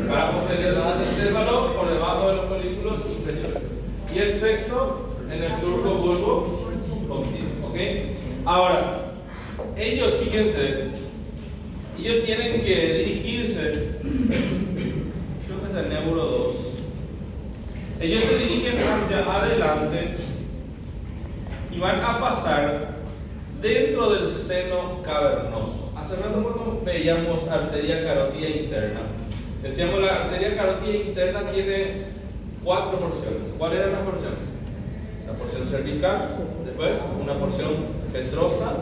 Para posterior del céfalo por debajo de los folículos inferiores. Y el sexto en el surco bulbo continuo. ¿Ok? Ahora, ellos, fíjense, ellos tienen que dirigirse. Yo que es el neuro 2. Ellos se dirigen hacia adelante y van a pasar dentro del seno cavernoso. Hace rato cuando veíamos arteria carótida interna, decíamos la arteria carótida interna tiene 4 porciones. ¿Cuáles eran las porciones? La porción cervical, después una porción petrosa,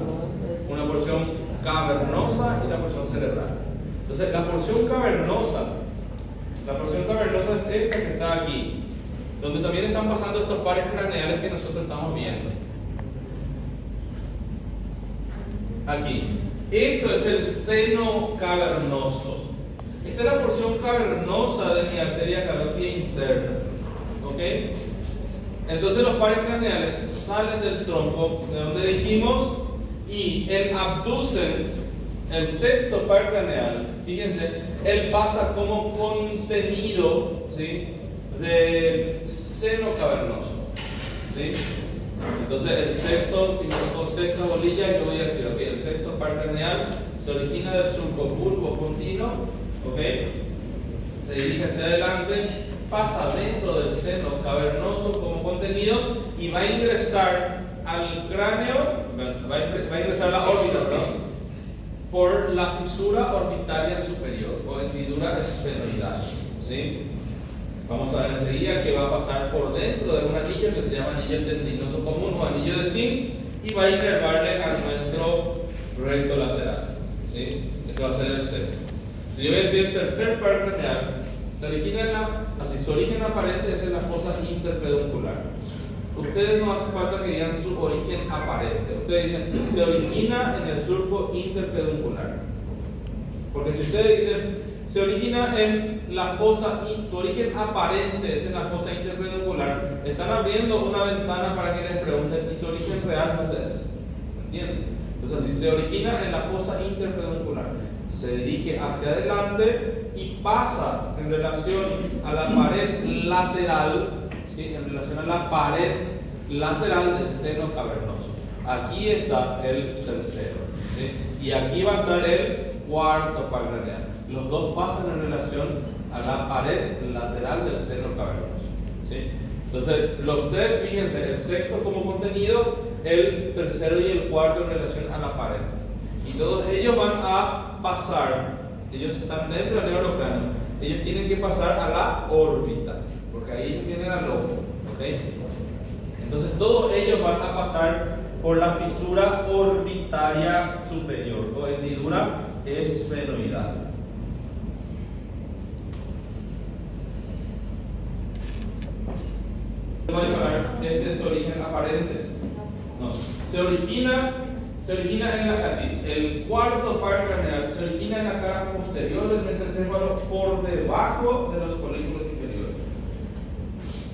una porción cavernosa y la porción cerebral. Entonces la porción cavernosa es esta que está aquí, donde también están pasando estos pares craneales que nosotros estamos viendo. Aquí. Esto es el seno cavernoso. Esta es la porción cavernosa de mi arteria carótida interna. ¿Ok? Entonces los pares craneales salen del tronco, de donde dijimos, y el abducens, el sexto par craneal, fíjense, él pasa como contenido, ¿sí?, del seno cavernoso. ¿Sí? Entonces el sexto, si me tocó sexta bolilla, yo voy a decir, ok, el sexto par craneal se origina del surco bulbo continuo, ok, se dirige hacia adelante, pasa dentro del seno cavernoso como contenido y va a ingresar al cráneo, va a ingresar a la órbita, perdón, por la fisura orbitaria superior o hendidura esfenoidal. ¿Sí? Vamos a ver enseguida que va a pasar por dentro de un anillo que se llama anillo tendinoso común o anillo de Zinc y va a inervarle a nuestro recto lateral. ¿Sí? Ese va a ser el sexto. Si yo voy a decir el tercer par craneal, su origen aparente es en la fosa interpeduncular. Ustedes no hace falta que digan su origen aparente. Ustedes dicen, se origina en el surco interpeduncular. Porque si ustedes dicen, se origina en la fosa, su origen aparente es en la fosa interpeduncular, están abriendo una ventana para que les pregunten, ¿y su origen real dónde es? ¿Entiendes? Entonces, si se origina en la fosa interpeduncular, se dirige hacia adelante y pasa en relación a la pared lateral, ¿sí?, en relación a la pared lateral del seno cavernoso. Aquí está el tercero, ¿sí?, y aquí va a estar el cuarto par craneal. Los dos pasan en relación a la pared lateral del seno cavernoso. ¿Sí? Entonces, los tres, fíjense, el sexto como contenido, el tercero y el cuarto en relación a la pared. Y todos ellos van a pasar, ellos están dentro del neurocráneo, ellos tienen que pasar a la órbita, porque ahí vienen al lobo. ¿Okay? Entonces, todos ellos van a pasar por la fisura orbitaria superior o hendidura esfenoidal. Este es su origen aparente. No. Se origina en la, así, el cuarto par craneal se origina en la cara posterior del mesencéfalo por debajo de los folículos inferiores.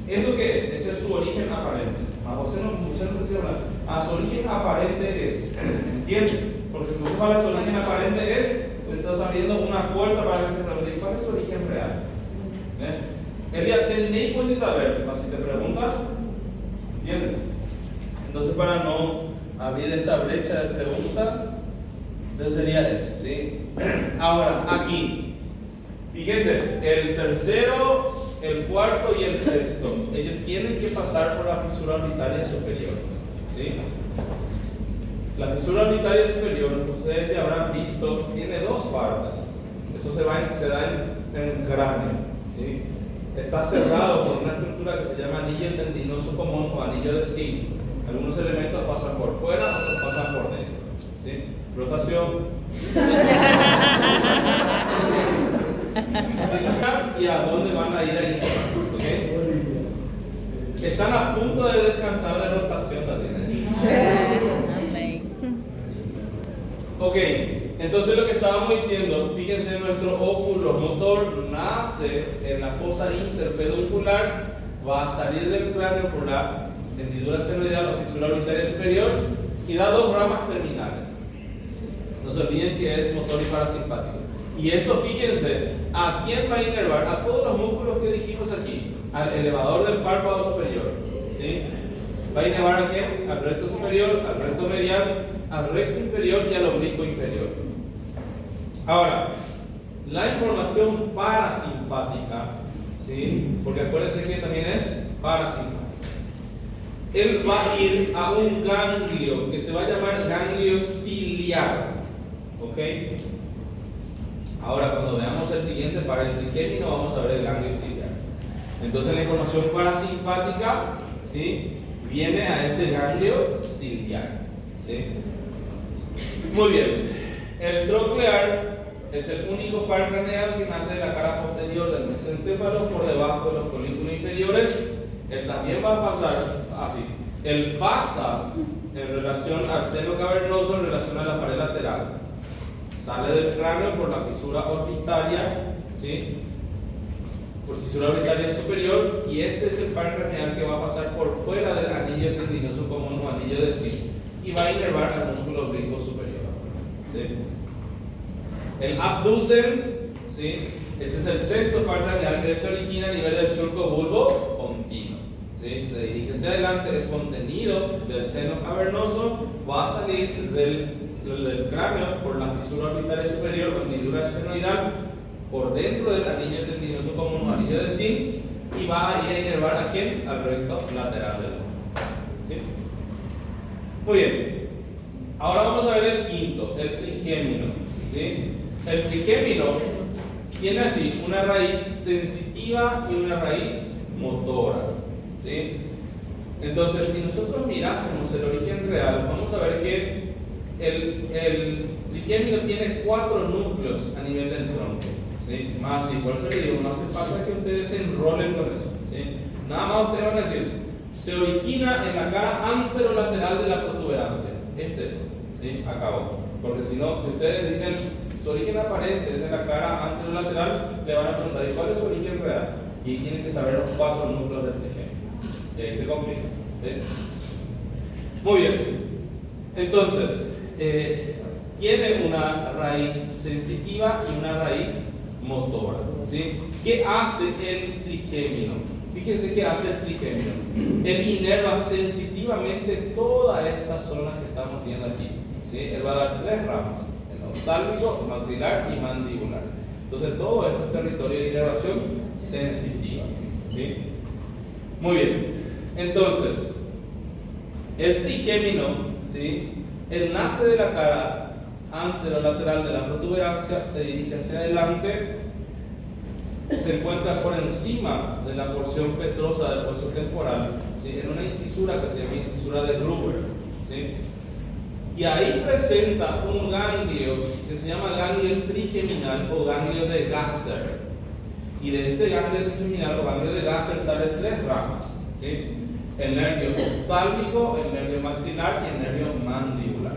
¿Eso qué es? Ese es su origen aparente. A José no precisa hablar. Su origen aparente es, ¿entiendes? Porque si no habla su origen aparente es, le estás abriendo una puerta para que te pregunte, ¿cuál es su origen real? El día tenéis que saber, si te preguntas, ¿entiendes? Entonces, para no abrir esa brecha de pregunta, entonces sería eso, ¿sí? Ahora, aquí, fíjense, el tercero, el cuarto y el sexto, ellos tienen que pasar por la fisura orbitaria superior, ¿sí? La fisura orbitaria superior, ustedes ya habrán visto, tiene dos partes. Eso se da en el cráneo, ¿sí? Está cerrado por una estructura que se llama anillo tendinoso común o anillo de Zinc. Algunos elementos pasan por fuera, otros pasan por dentro. ¿Sí? Rotación. ¿Y a dónde van a ir ahí? ¿Okay? Están a punto de descansar de rotación también. Ok, entonces lo que estábamos diciendo, fíjense, nuestro óculo motor nace en la fosa interpeduncular, va a salir del cráneo por la hendidura esfenoidal o fisura orbitaria superior y da dos ramas terminales. No se olviden que es motor y parasimpático. Y esto, fíjense, ¿A quién va a inervar? A todos los músculos que dijimos aquí. Al elevador del párpado superior. ¿Sí? ¿Va a inervar a quién? Al recto superior, al recto medial, al recto inferior y al oblicuo inferior. Ahora, la información parasimpática, ¿sí? Porque acuérdense que también es parasimpática. Él va a ir a un ganglio que se va a llamar ganglio ciliar. ¿Ok? Ahora, cuando veamos el siguiente para el trigémino, vamos a ver el ganglio ciliar. Entonces, la información parasimpática, ¿sí?, viene a este ganglio ciliar. ¿Sí? Muy bien. El troclear es el único par craneal que nace de la cara posterior del mesencéfalo por debajo de los folículos inferiores. Él también va a pasar así. Él pasa en relación al seno cavernoso, en relación a la pared lateral. Sale del cráneo por la fisura orbitaria, ¿sí?, por fisura orbitaria superior, y este es el par craneal que va a pasar por fuera del anillo tendinoso común o anillo de Zinc y va a inervar al músculo oblicuo superior. ¿Sí? El abducens, ¿sí?, este es el sexto par craneal que se origina a nivel del surco bulbo-pontino. ¿Sí? Se dirige hacia adelante, es contenido del seno cavernoso, va a salir del cráneo por la fisura orbitaria superior o hendidura esfenoidal, por dentro del anillo tendinoso común o anillo de Zinc, y va a ir a inervar a quién? Al recto lateral del ojo. ¿Sí? Muy bien. Ahora vamos a ver el quinto, el trigémino. ¿Sí? El trigémino tiene así una raíz sensitiva y una raíz motora. ¿Sí? Entonces, si nosotros mirásemos el origen real, vamos a ver que el trigémino tiene 4 núcleos a nivel del tronco. ¿Sí? Más así, por eso les digo, no hace falta que ustedes se enrolen con eso. ¿Sí? Nada más ustedes van a decir, se origina en la cara anterolateral de la protuberancia. Este es, ¿sí? Acabó. Porque si no, si ustedes dicen su origen aparente es en la cara anterolateral, le van a preguntar, ¿y cuál es su origen real? Y tienen que saber los 4 núcleos del trigémino. Y ahí se complica. ¿Sí? Muy bien. Entonces, tiene una raíz sensitiva y una raíz motora. ¿Sí? ¿Qué hace el trigémino? Fíjense qué hace el trigémino. Él inerva sensitivamente toda esta zona que estamos viendo aquí. ¿Sí? Él va a dar 3 ramas: el oftálmico, maxilar y mandibular. Entonces, todo esto es territorio de inervación sensitiva. ¿Sí? Muy bien. Entonces, el trigémino, ¿sí?, él nace de la cara anterolateral de la protuberancia, se dirige hacia adelante, se encuentra por encima de la porción petrosa del hueso temporal, ¿sí?, en una incisura que se llama incisura de Gruber. ¿Sí? Y ahí presenta un ganglio que se llama ganglio trigeminal o ganglio de Gasser. Y de este ganglio trigeminal o ganglio de Gasser salen 3 ramas. ¿Sí? El nervio oftálmico, el nervio maxilar y el nervio mandibular.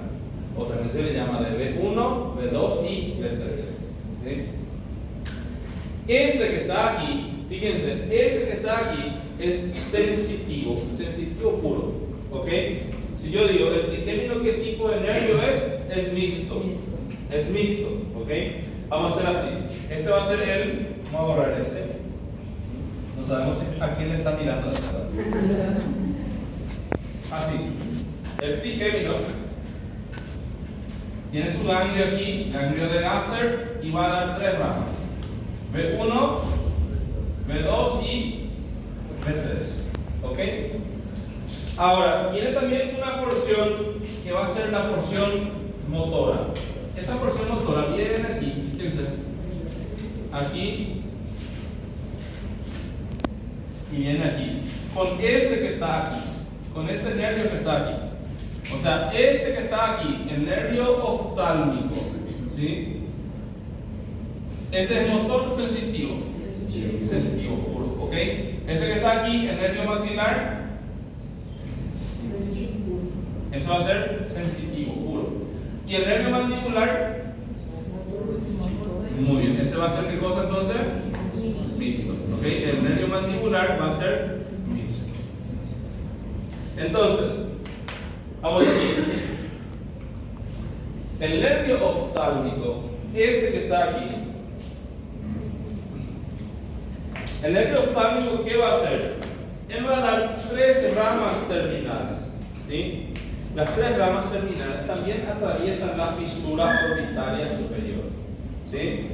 O también se le llama de B1, B2 y B3. ¿Sí? Este que está aquí, fíjense, este que está aquí es sensitivo, sensitivo puro. ¿Ok? Si yo digo, el trigémino, ¿qué tipo de nervio es? Es mixto. Es mixto. ¿Ok? Vamos a hacer así. Este va a ser el. Vamos a borrar este. No sabemos a quién le está mirando la cara. Así. El trigémino tiene su ganglio aquí, ganglio de Gasser, y va a dar 3 ramas: B1, B2 y B3. ¿Ok? Ahora, tiene también una porción que va a ser la porción motora. Esa porción motora viene aquí, fíjense, aquí y viene aquí, con este que está aquí, con este nervio que está aquí. O sea, este que está aquí, el nervio oftálmico, ¿sí? Este es motor sensitivo, sensitivo puro, ¿ok? Este que está aquí, el nervio maxilar, eso va a ser sensitivo puro. Y el nervio mandibular, muy bien, este va a ser ¿qué cosa entonces? Mixto, ¿ok? El nervio mandibular va a ser mixto. Entonces, vamos aquí. El nervio oftálmico, este que está aquí, El nervio oftálmico, ¿qué va a hacer? Él va a dar 3 ramas terminales, ¿sí? Las 3 ramas terminales también atraviesan la fisura orbitaria superior, ¿sí?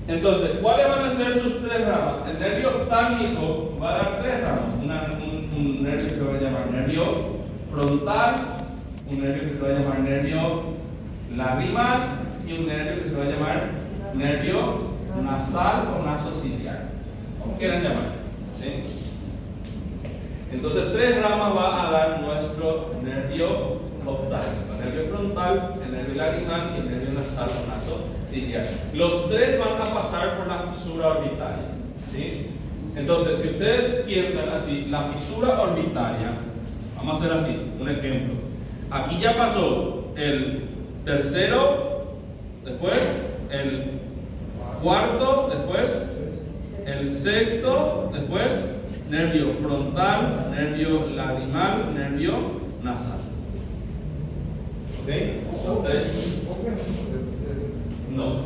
Entonces, ¿cuáles van a ser sus 3 ramas? El nervio oftálmico va a dar 3 ramas. Un nervio que se va a llamar nervio frontal, un nervio que se va a llamar nervio lagrimal y un nervio que se va a llamar nervio nasal o nasociliar, como quieran llamar, ¿sí? Entonces 3 ramas va a dar nuestro nervio oftálmico: el nervio frontal, el nervio lagrimal y el nervio nasal o nasociliar. Los 3 van a pasar por la fisura orbitaria, ¿sí? Entonces, si ustedes piensan así, la fisura orbitaria, vamos a hacer así, un ejemplo. Aquí ya pasó el tercero, después el cuarto, después el sexto, después nervio frontal, nervio lagrimal, nervio nasal. ¿Ok? Entonces, no,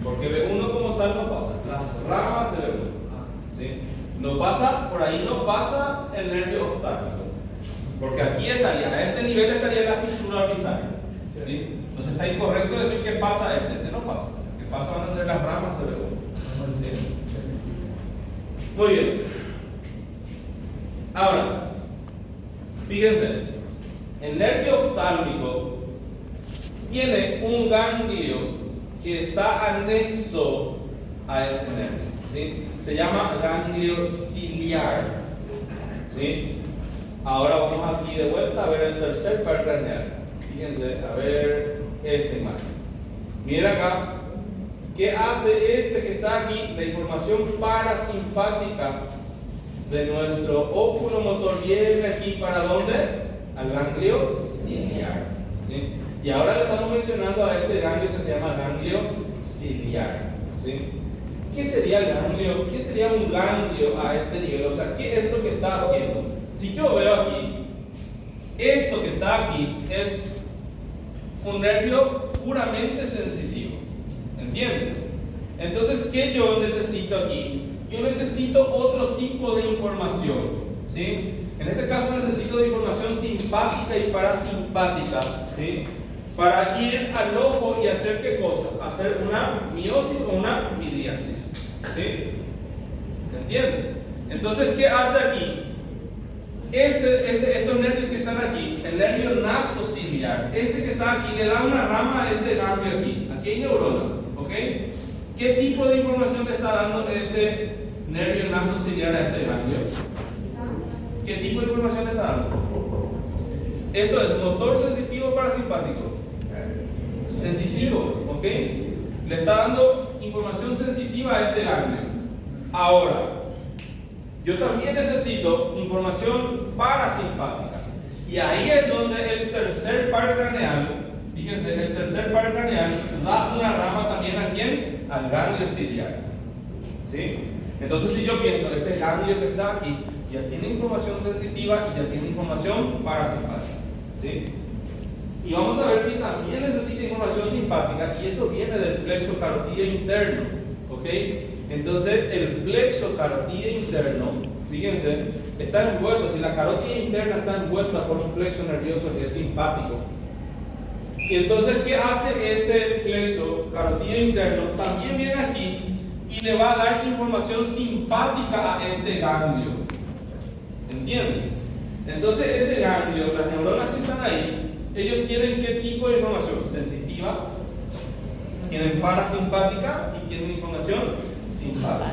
porque B1 como tal no pasa. Las ramas de B1, ¿sí? No pasa, por ahí no pasa el nervio oftálmico, porque aquí estaría, a este nivel estaría la fisura orbitaria, ¿sí? Entonces está incorrecto decir que pasa a este no pasa. Que pasa van a ser las ramas de B1, ¿sí? Muy bien. Ahora, fíjense, el nervio oftálmico tiene un ganglio que está anexo a ese nervio, ¿sí? Se llama ganglio ciliar, ¿sí? Ahora vamos aquí de vuelta a ver el tercer par craneal. Fíjense, a ver esta imagen. Miren acá, ¿qué hace este que está aquí? La información parasimpática de nuestro óculo motor viene aquí, ¿para dónde? Al ganglio ciliar, ¿sí? Y ahora le estamos mencionando a este ganglio que se llama ganglio ciliar, ¿sí? ¿Qué sería el ganglio? ¿Qué sería un ganglio a este nivel? O sea, ¿qué es lo que está haciendo? Si yo veo aquí, esto que está aquí es un nervio puramente sensitivo, ¿entienden? Entonces, ¿qué yo necesito aquí? Yo necesito otro tipo de información, ¿sí? En este caso necesito de información simpática y parasimpática, ¿sí? Para ir al ojo y hacer ¿qué cosa? Hacer una miosis o una midriasis, ¿sí? ¿Entienden? Entonces, ¿qué hace aquí? Estos nervios que están aquí, el nervio nasociliar, este que está aquí, le da una rama a este ganglio aquí. Aquí hay neuronas, ¿ok? ¿Qué tipo de información le está dando este nervio nasociliar a este ganglio? ¿Qué tipo de información le está dando? Esto es motor sensitivo o parasimpático. Sensitivo, ¿ok? Le está dando información sensitiva a este ganglio. Ahora, yo también necesito información parasimpática. Y ahí es donde el tercer par craneal, fíjense, el tercer par craneal da una rama también a quién? Al ganglio ciliar, ¿sí? Entonces, si yo pienso, este ganglio que está aquí ya tiene información sensitiva y ya tiene información parasimpática, ¿sí? Y vamos a ver si también necesita información simpática, y eso viene del plexo carotídeo interno, ¿ok? Entonces, el plexo carotídeo interno, fíjense, está envuelto, si la carótida interna está envuelta por un plexo nervioso que es simpático. Y entonces, ¿qué hace este plexo carotídeo interno? También viene aquí y le va a dar información simpática a este ganglio. ¿Entienden? Entonces, ese ganglio, las neuronas que están ahí, ellos tienen ¿qué tipo de información? Sensitiva, tienen parasimpática y tienen información simpática.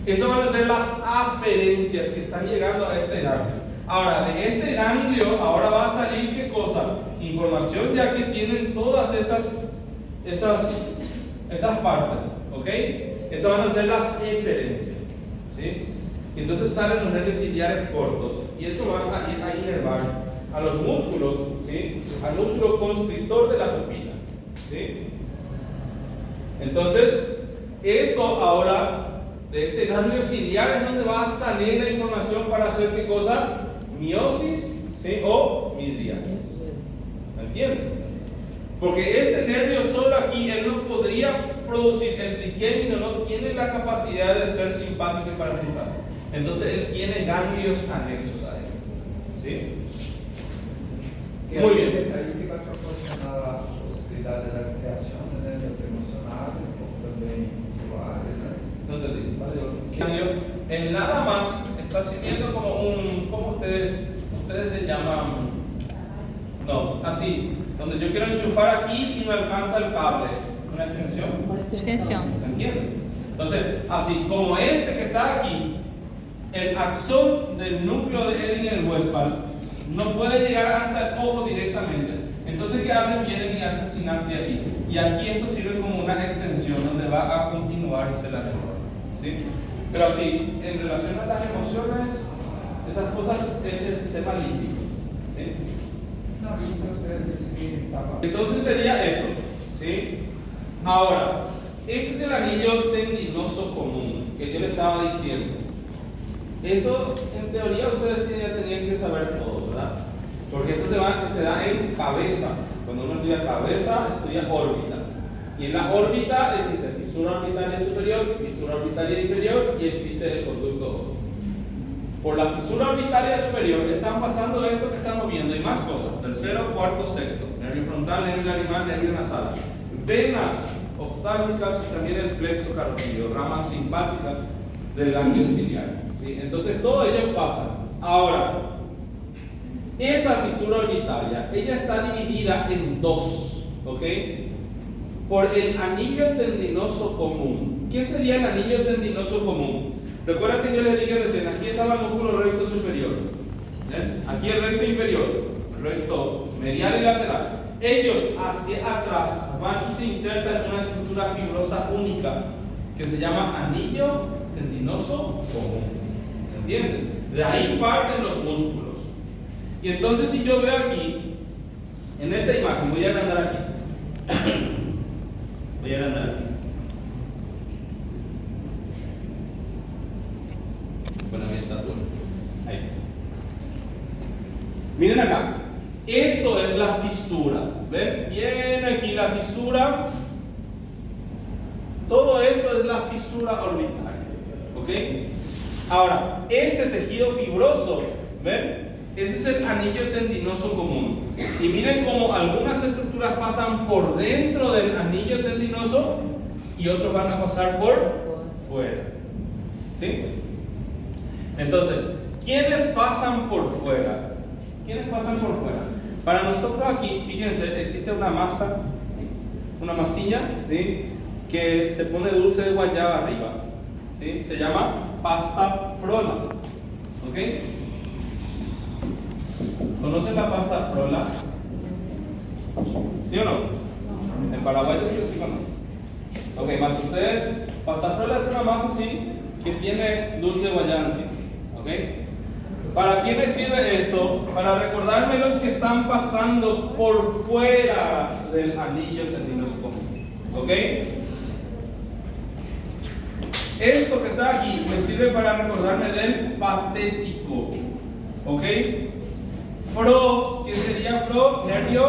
Esas van a ser las aferencias que están llegando a este ganglio. Ahora, de este ganglio, ahora va a salir ¿qué cosa? Información ya que tienen todas esas partes, ¿ok? Esas van a ser las eferencias, ¿sí? Entonces salen los nervios ciliares cortos y eso va a ir a inervar a los músculos, ¿sí? Al músculo constrictor de la pupila, ¿sí? Entonces, esto ahora, de este ganglio ciliar es donde va a salir la información para hacer ¿qué cosa? Miosis, ¿sí? O midriasis. ¿Me entienden? Porque este nervio solo aquí, él no podría producir, el trigémino no tiene la capacidad de ser simpático y parasimpático. Entonces él tiene ganglios anexos a él. ¿Sí? Muy bien. Ahí fica proporcionada la posibilidad de la creación de nervios emocionales, como también visuales, ¿no? No entendí. Vale, en nada más está sirviendo como un, ¿cómo ustedes le llaman? No, así, donde yo quiero enchufar aquí y no alcanza el cable. ¿Una extensión? Extensión. ¿Se entiende? Entonces, así como este que está aquí, el axón del núcleo de Edinger-Westphal no puede llegar hasta el ojo directamente. Entonces, ¿qué hacen? Vienen y hacen sinapsis aquí. Y aquí esto sirve como una extensión donde va a continuarse la neurona. ¿Sí? Pero sí, en relación a las emociones, esas cosas es el sistema límbico. ¿Sí? Entonces sería eso. ¿Sí? Ahora, este es el anillo tendinoso común que yo le estaba diciendo. Esto, en teoría, ustedes ya tenían que saber todo, ¿verdad? Porque esto se da en cabeza. Cuando uno estudia cabeza, estudia órbita. Y en la órbita existe fisura orbitaria superior, fisura orbitaria inferior y existe el conducto óptico. Por la fisura orbitaria superior están pasando esto que estamos viendo y más cosas. Tercero, cuarto, sexto. Nervio frontal, nervio lagrimal, nervio nasal. Venas oftálmicas y también el plexo carotídeo, ramas simpáticas del ganglio ciliar. ¿Sí? Entonces todo ello pasa. Ahora, esa fisura orbitaria, ella está dividida en dos, ¿ok? Por el anillo tendinoso común. ¿Qué sería el anillo tendinoso común? Recuerda que yo les dije recién, aquí estaba el músculo recto superior, aquí el recto inferior, el recto medial y lateral. Ellos hacia atrás van y se insertan en una estructura fibrosa única que se llama anillo tendinoso común. ¿Entienden? De ahí parten los músculos. Y entonces si yo veo aquí, en esta imagen, voy a agrandar aquí. Voy a agrandar aquí. Bueno, mi estatura. Ahí. Miren acá. Esto es la fisura. ¿Ven? Viene aquí la fisura. Todo esto es la fisura orbitaria. ¿Ok? Ahora, este tejido fibroso, ¿ven? Ese es el anillo tendinoso común. Y miren cómo algunas estructuras pasan por dentro del anillo tendinoso y otros van a pasar por fuera. ¿Sí? Entonces, ¿quiénes pasan por fuera? ¿Quiénes pasan por fuera? Para nosotros aquí, fíjense, existe una masa, una masilla, ¿sí? Que se pone dulce de guayaba arriba. ¿Sí? Se llama pasta frola. ¿Ok? ¿Conocen la pasta frola? ¿Sí o no? En Paraguay sí o sí conocen. Ok, más ustedes, pasta frola es una masa así que tiene dulce de guayaba encima. ¿Ok? ¿Para qué me sirve esto? Para recordarme los que están pasando por fuera del anillo tendinoso común. ¿Ok? Esto que está aquí me sirve para recordarme del patético. ¿Ok? Fro, ¿qué sería fro? Nervio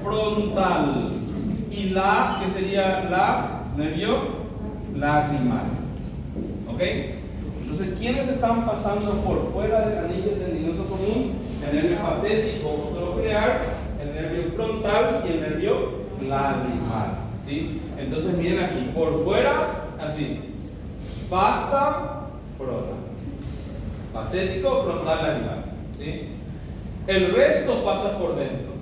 frontal. Y la, ¿qué sería la? Nervio lagrimal. ¿Ok? Entonces, ¿quiénes están pasando por fuera del anillo tendinoso común? El nervio patético nuclear, el nervio frontal y el nervio lagrimal. ¿Sí? Entonces, miren aquí, por fuera, así. Pasta, frontal. Patético, frontal, lagrimal. ¿Sí? El resto pasa por dentro.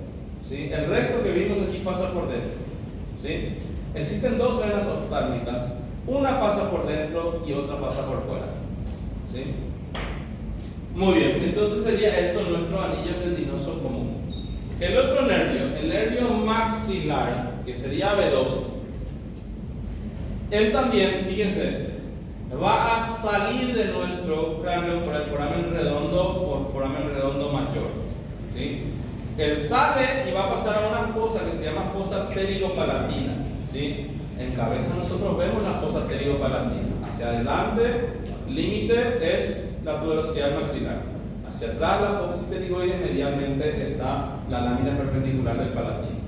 ¿Sí? El resto que vimos aquí pasa por dentro. ¿Sí? Existen dos venas oftálmicas. Una pasa por dentro y otra pasa por fuera. ¿Sí? Muy bien, entonces sería eso nuestro anillo tendinoso común. El otro nervio, el nervio maxilar, que sería B2, él también, fíjense, va a salir de nuestro cráneo por el foramen redondo mayor. ¿Sí? Él sale y va a pasar a una fosa que se llama fosa pterigopalatina. ¿Sí? En cabeza nosotros vemos la fosa pterigopalatina. Hacia adelante, límite es la tuberosidad maxilar. Hacia atrás, la apófisis pterigoide, medialmente está la lámina perpendicular del palatino.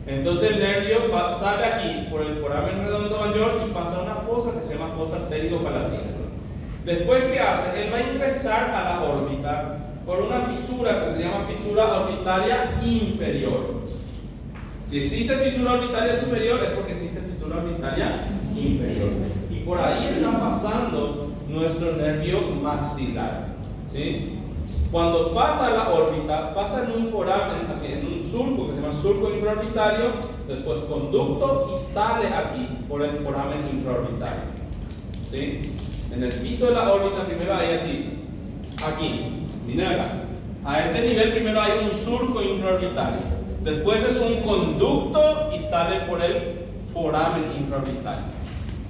Entonces el nervio sale aquí por el foramen redondo mayor y pasa a una fosa que se llama fosa pterigo-palatina. Después, ¿qué hace? Él va a ingresar a la órbita por una fisura que se llama fisura orbitaria inferior. Si existe fisura orbitaria superior es porque existe fisura orbitaria inferior. Y por ahí está pasando nuestro nervio maxilar. ¿Sí? Cuando pasa a la órbita, pasa en un foramen, así, en un surco que se llama surco infraorbitario, después conducto y sale aquí por el foramen infraorbitario. ¿Sí? En el piso de la órbita primero hay así, aquí, miren acá. A este nivel primero hay un surco infraorbitario, después es un conducto y sale por el foramen infraorbitario.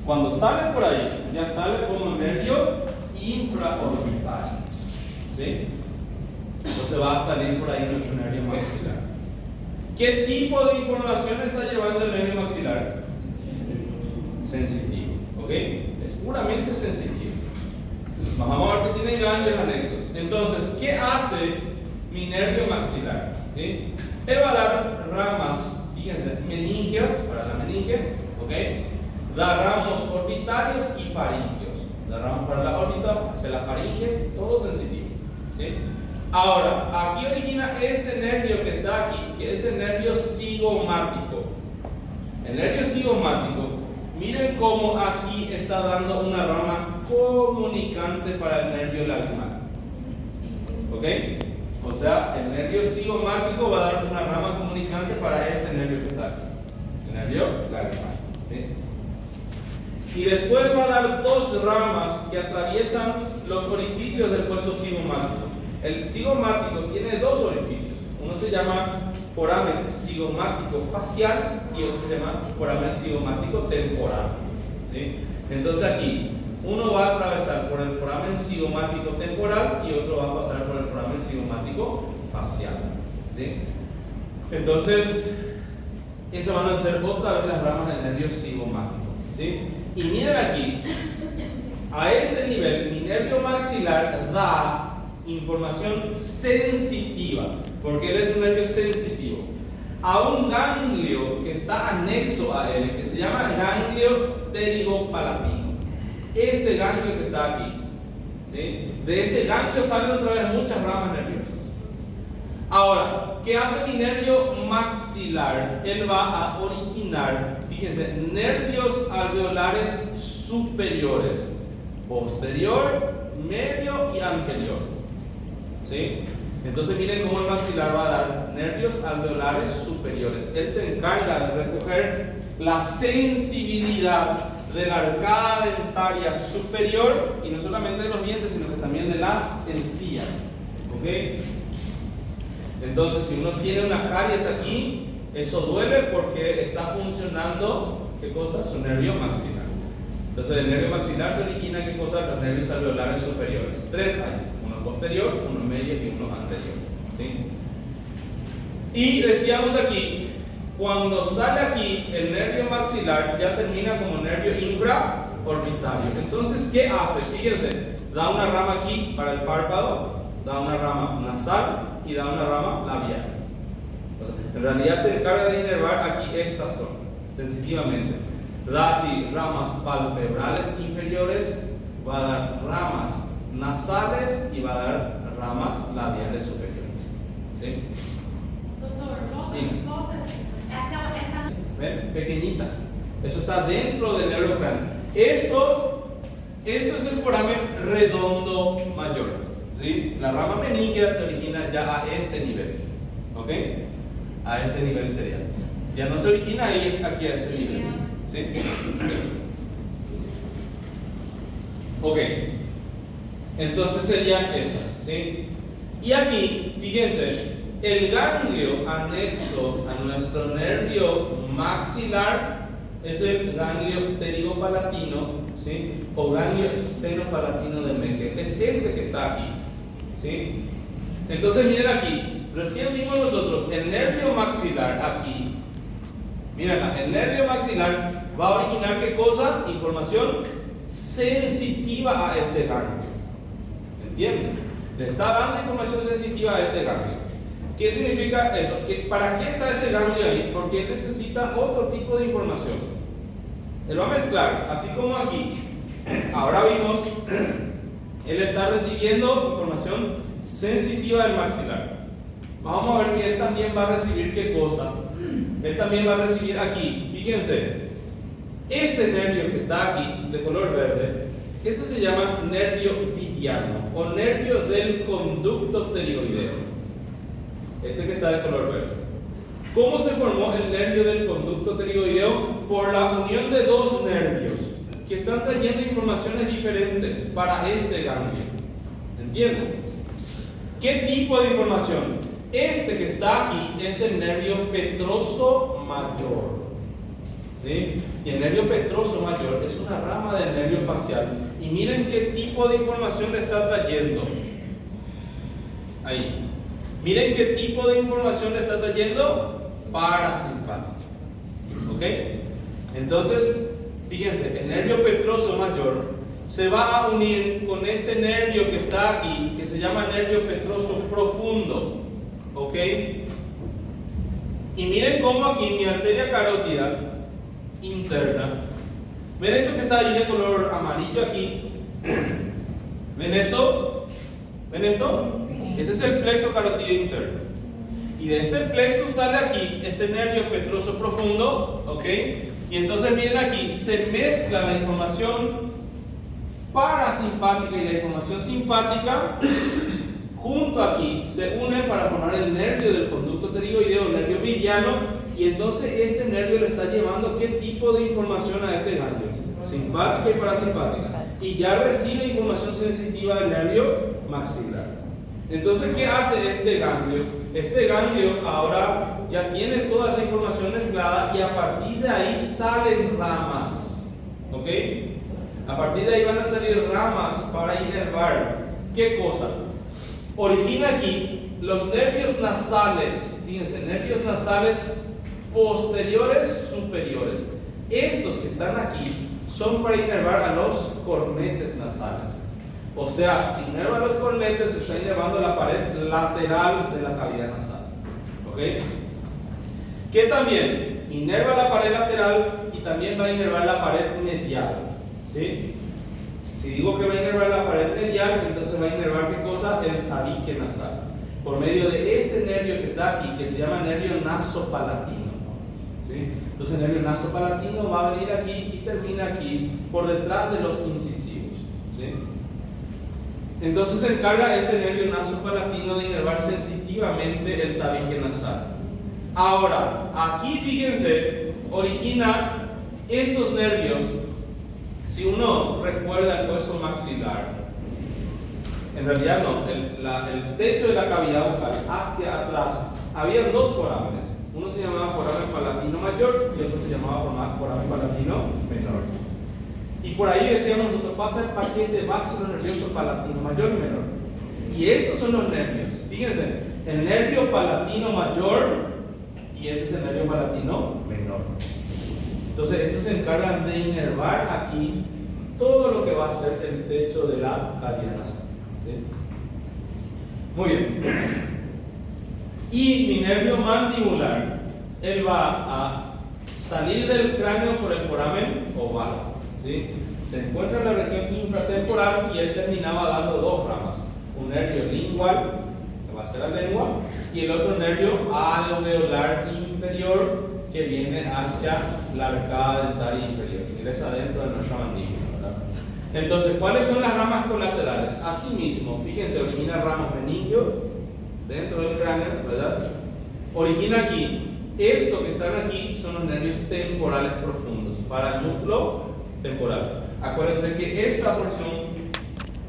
Cuando sale por ahí, ya sale como nervio infraorbitario. ¿Sí? Entonces va a salir por ahí nuestro nervio maxilar. ¿Qué tipo de información está llevando el nervio maxilar? Sensitivo. ¿Ok? Es puramente sensitivo. Vamos a ver que tiene ganglios anexos. Entonces, ¿qué hace mi nervio maxilar? ¿Sí? Él va a dar ramas, fíjense, meningias para la meninge, ¿ok? Da ramos orbitarios y faringios. Da ramos para la órbita, hacia la faringe, todo sensitivo. ¿Sí? Ahora, aquí origina este nervio que está aquí, que es el nervio cigomático. El nervio cigomático, miren cómo aquí está dando una rama comunicante para el nervio lagrimal. ¿Ok? O sea, el nervio cigomático va a dar una rama comunicante para este nervio que está aquí, el nervio lagrimal. ¿Sí? Y después va a dar dos ramas que atraviesan los orificios del hueso cigomático. El cigomático tiene dos orificios. Uno se llama foramen cigomático facial y otro se llama foramen cigomático temporal. ¿Sí? Entonces aquí, uno va a atravesar por el foramen cigomático temporal y otro va a pasar por el foramen cigomático facial. ¿Sí? Entonces, esas van a ser otra vez las ramas del nervio cigomático. ¿Sí? Y miren aquí, a este nivel, mi nervio maxilar da información sensitiva, porque él es un nervio sensitivo, a un ganglio que está anexo a él, que se llama ganglio pterigopalatino. Este ganglio que está aquí, ¿sí? De ese ganglio salen otra vez muchas ramas nerviosas. Ahora, ¿qué hace mi nervio maxilar? Él va a originar, fíjense, nervios alveolares superiores, posterior, medio y anterior. ¿Sí? Entonces miren cómo el maxilar va a dar nervios alveolares superiores. Él se encarga de recoger la sensibilidad de la arcada dentaria superior, y no solamente de los dientes, sino que también de las encías. ¿Ok? Entonces, si uno tiene una caries aquí, eso duele porque está funcionando, ¿qué cosa? Su nervio maxilar. Entonces, el nervio maxilar se origina, ¿qué cosa? Los nervios alveolares superiores. Tres hay: uno posterior, uno medio y uno anterior. ¿Sí? Y decíamos aquí, cuando sale aquí el nervio maxilar, ya termina como nervio infraorbitario. Entonces, ¿qué hace? Fíjense, da una rama aquí para el párpado, da una rama nasal y da una rama labial. O sea, en realidad se encarga de inervar aquí esta zona, sensitivamente. Da así ramas palpebrales inferiores, va a dar ramas nasales y va a dar ramas labiales superiores. ¿Sí? Doctor, Dime. esa ¿Ven? Pequeñita. Eso está dentro del neurocráneo. Esto es el foramen redondo mayor. ¿Sí? La rama meningia se origina ya a este nivel. ¿Ok? A este nivel sería. Ya no se origina ahí, aquí a este nivel. ¿Sí? Ok. Entonces serían esas. ¿Sí? Y aquí, fíjense, el ganglio anexo a nuestro nervio maxilar es el ganglio pterigopalatino, ¿sí? O ganglio estenopalatino de Mecke. Es este que está aquí. ¿Sí? Entonces miren aquí, recién vimos nosotros el nervio maxilar aquí. Miren acá, el nervio maxilar va a originar ¿qué cosa? Información sensitiva a este ganglio. ¿Entienden? Le está dando información sensitiva a este ganglio. ¿Qué significa eso? ¿Para qué está ese ganglio ahí? Porque él necesita otro tipo de información. Él va a mezclar, así como aquí. Ahora vimos, él está recibiendo información sensitiva del maxilar. Vamos a ver que él también va a recibir ¿qué cosa? Él también va a recibir aquí, fíjense, este nervio que está aquí, de color verde, ese se llama nervio vidiano o nervio del conducto pterigoideo. Este que está de color verde. ¿Cómo se formó el nervio del conducto pterigoideo? Por la unión de dos nervios que están trayendo informaciones diferentes para este ganglio. ¿Entienden? ¿Qué tipo de información? Este que está aquí es el nervio petroso mayor. ¿Sí? Y el nervio petroso mayor es una rama del nervio facial. Y miren qué tipo de información le está trayendo. Ahí. Miren qué tipo de información le está trayendo. Parasimpático. ¿Ok? Entonces, fíjense, el nervio petroso mayor se va a unir con este nervio que está aquí, que se llama nervio petroso profundo. ¿Ok? Y miren cómo aquí mi arteria carótida interna, ¿ven esto que está ahí de color amarillo aquí? ¿Ven esto? ¿Ven esto? Sí. Este es el plexo carotido interno. Y de este plexo sale aquí este nervio petroso profundo, ¿ok? Y entonces miren aquí, se mezcla la información parasimpática y la información simpática junto aquí, se unen para formar el nervio del conducto pterigoideo, el nervio vidiano. Y entonces este nervio le está llevando ¿qué tipo de información a este ganglio? Simpática y parasimpática. Y ya recibe información sensitiva del nervio maxilar. Entonces, ¿qué hace este ganglio? Este ganglio ahora ya tiene toda esa información mezclada y a partir de ahí salen ramas. ¿Ok? A partir de ahí van a salir ramas para inervar. ¿Qué cosa? Origina aquí los nervios nasales. Fíjense, nervios nasales posteriores superiores. Estos que están aquí son para inervar a los cornetes nasales. O sea, si inerva los cornetes, se está inervando la pared lateral de la cavidad nasal. ¿Ok? Que también inerva la pared lateral y también va a inervar la pared medial. ¿Sí? Si digo que va a inervar la pared medial, entonces va a inervar ¿qué cosa? El tabique nasal. Por medio de este nervio que está aquí, que se llama nervio nasopalatino. ¿Sí? Entonces el nervio nasopalatino va a venir aquí y termina aquí, por detrás de los incisivos. ¿Sí? Entonces se encarga este nervio nasopalatino de inervar sensitivamente el tabique nasal. Ahora, aquí fíjense, origina estos nervios. Si uno recuerda el hueso maxilar, en realidad no, el techo de la cavidad vocal hacia atrás, había dos forámenes. Uno se llamaba foramen palatino mayor y otro se llamaba foramen palatino menor. Y por ahí decíamos nosotros, pasa el paquete vascular nervioso palatino mayor y menor. Y estos son los nervios. Fíjense, el nervio palatino mayor y este es el nervio palatino menor. Entonces, estos se encargan de inervar aquí todo lo que va a ser el techo de la cavidad nasal. ¿Sí? Muy bien. Y mi nervio mandibular, él va a salir del cráneo por el foramen oval. ¿Sí? Se encuentra en la región infratemporal y él terminaba dando dos ramas. Un nervio lingual, que va a ser la lengua, y el otro nervio alveolar inferior, que viene hacia la arcada dentaria inferior, ingresa dentro de nuestra mandíbula, ¿verdad? Entonces, ¿cuáles son las ramas colaterales? Asimismo, fíjense, origina ramas meningio dentro del cráneo, ¿verdad? Origina aquí. Esto que están aquí son los nervios temporales profundos para el músculo temporal. Acuérdense que esta porción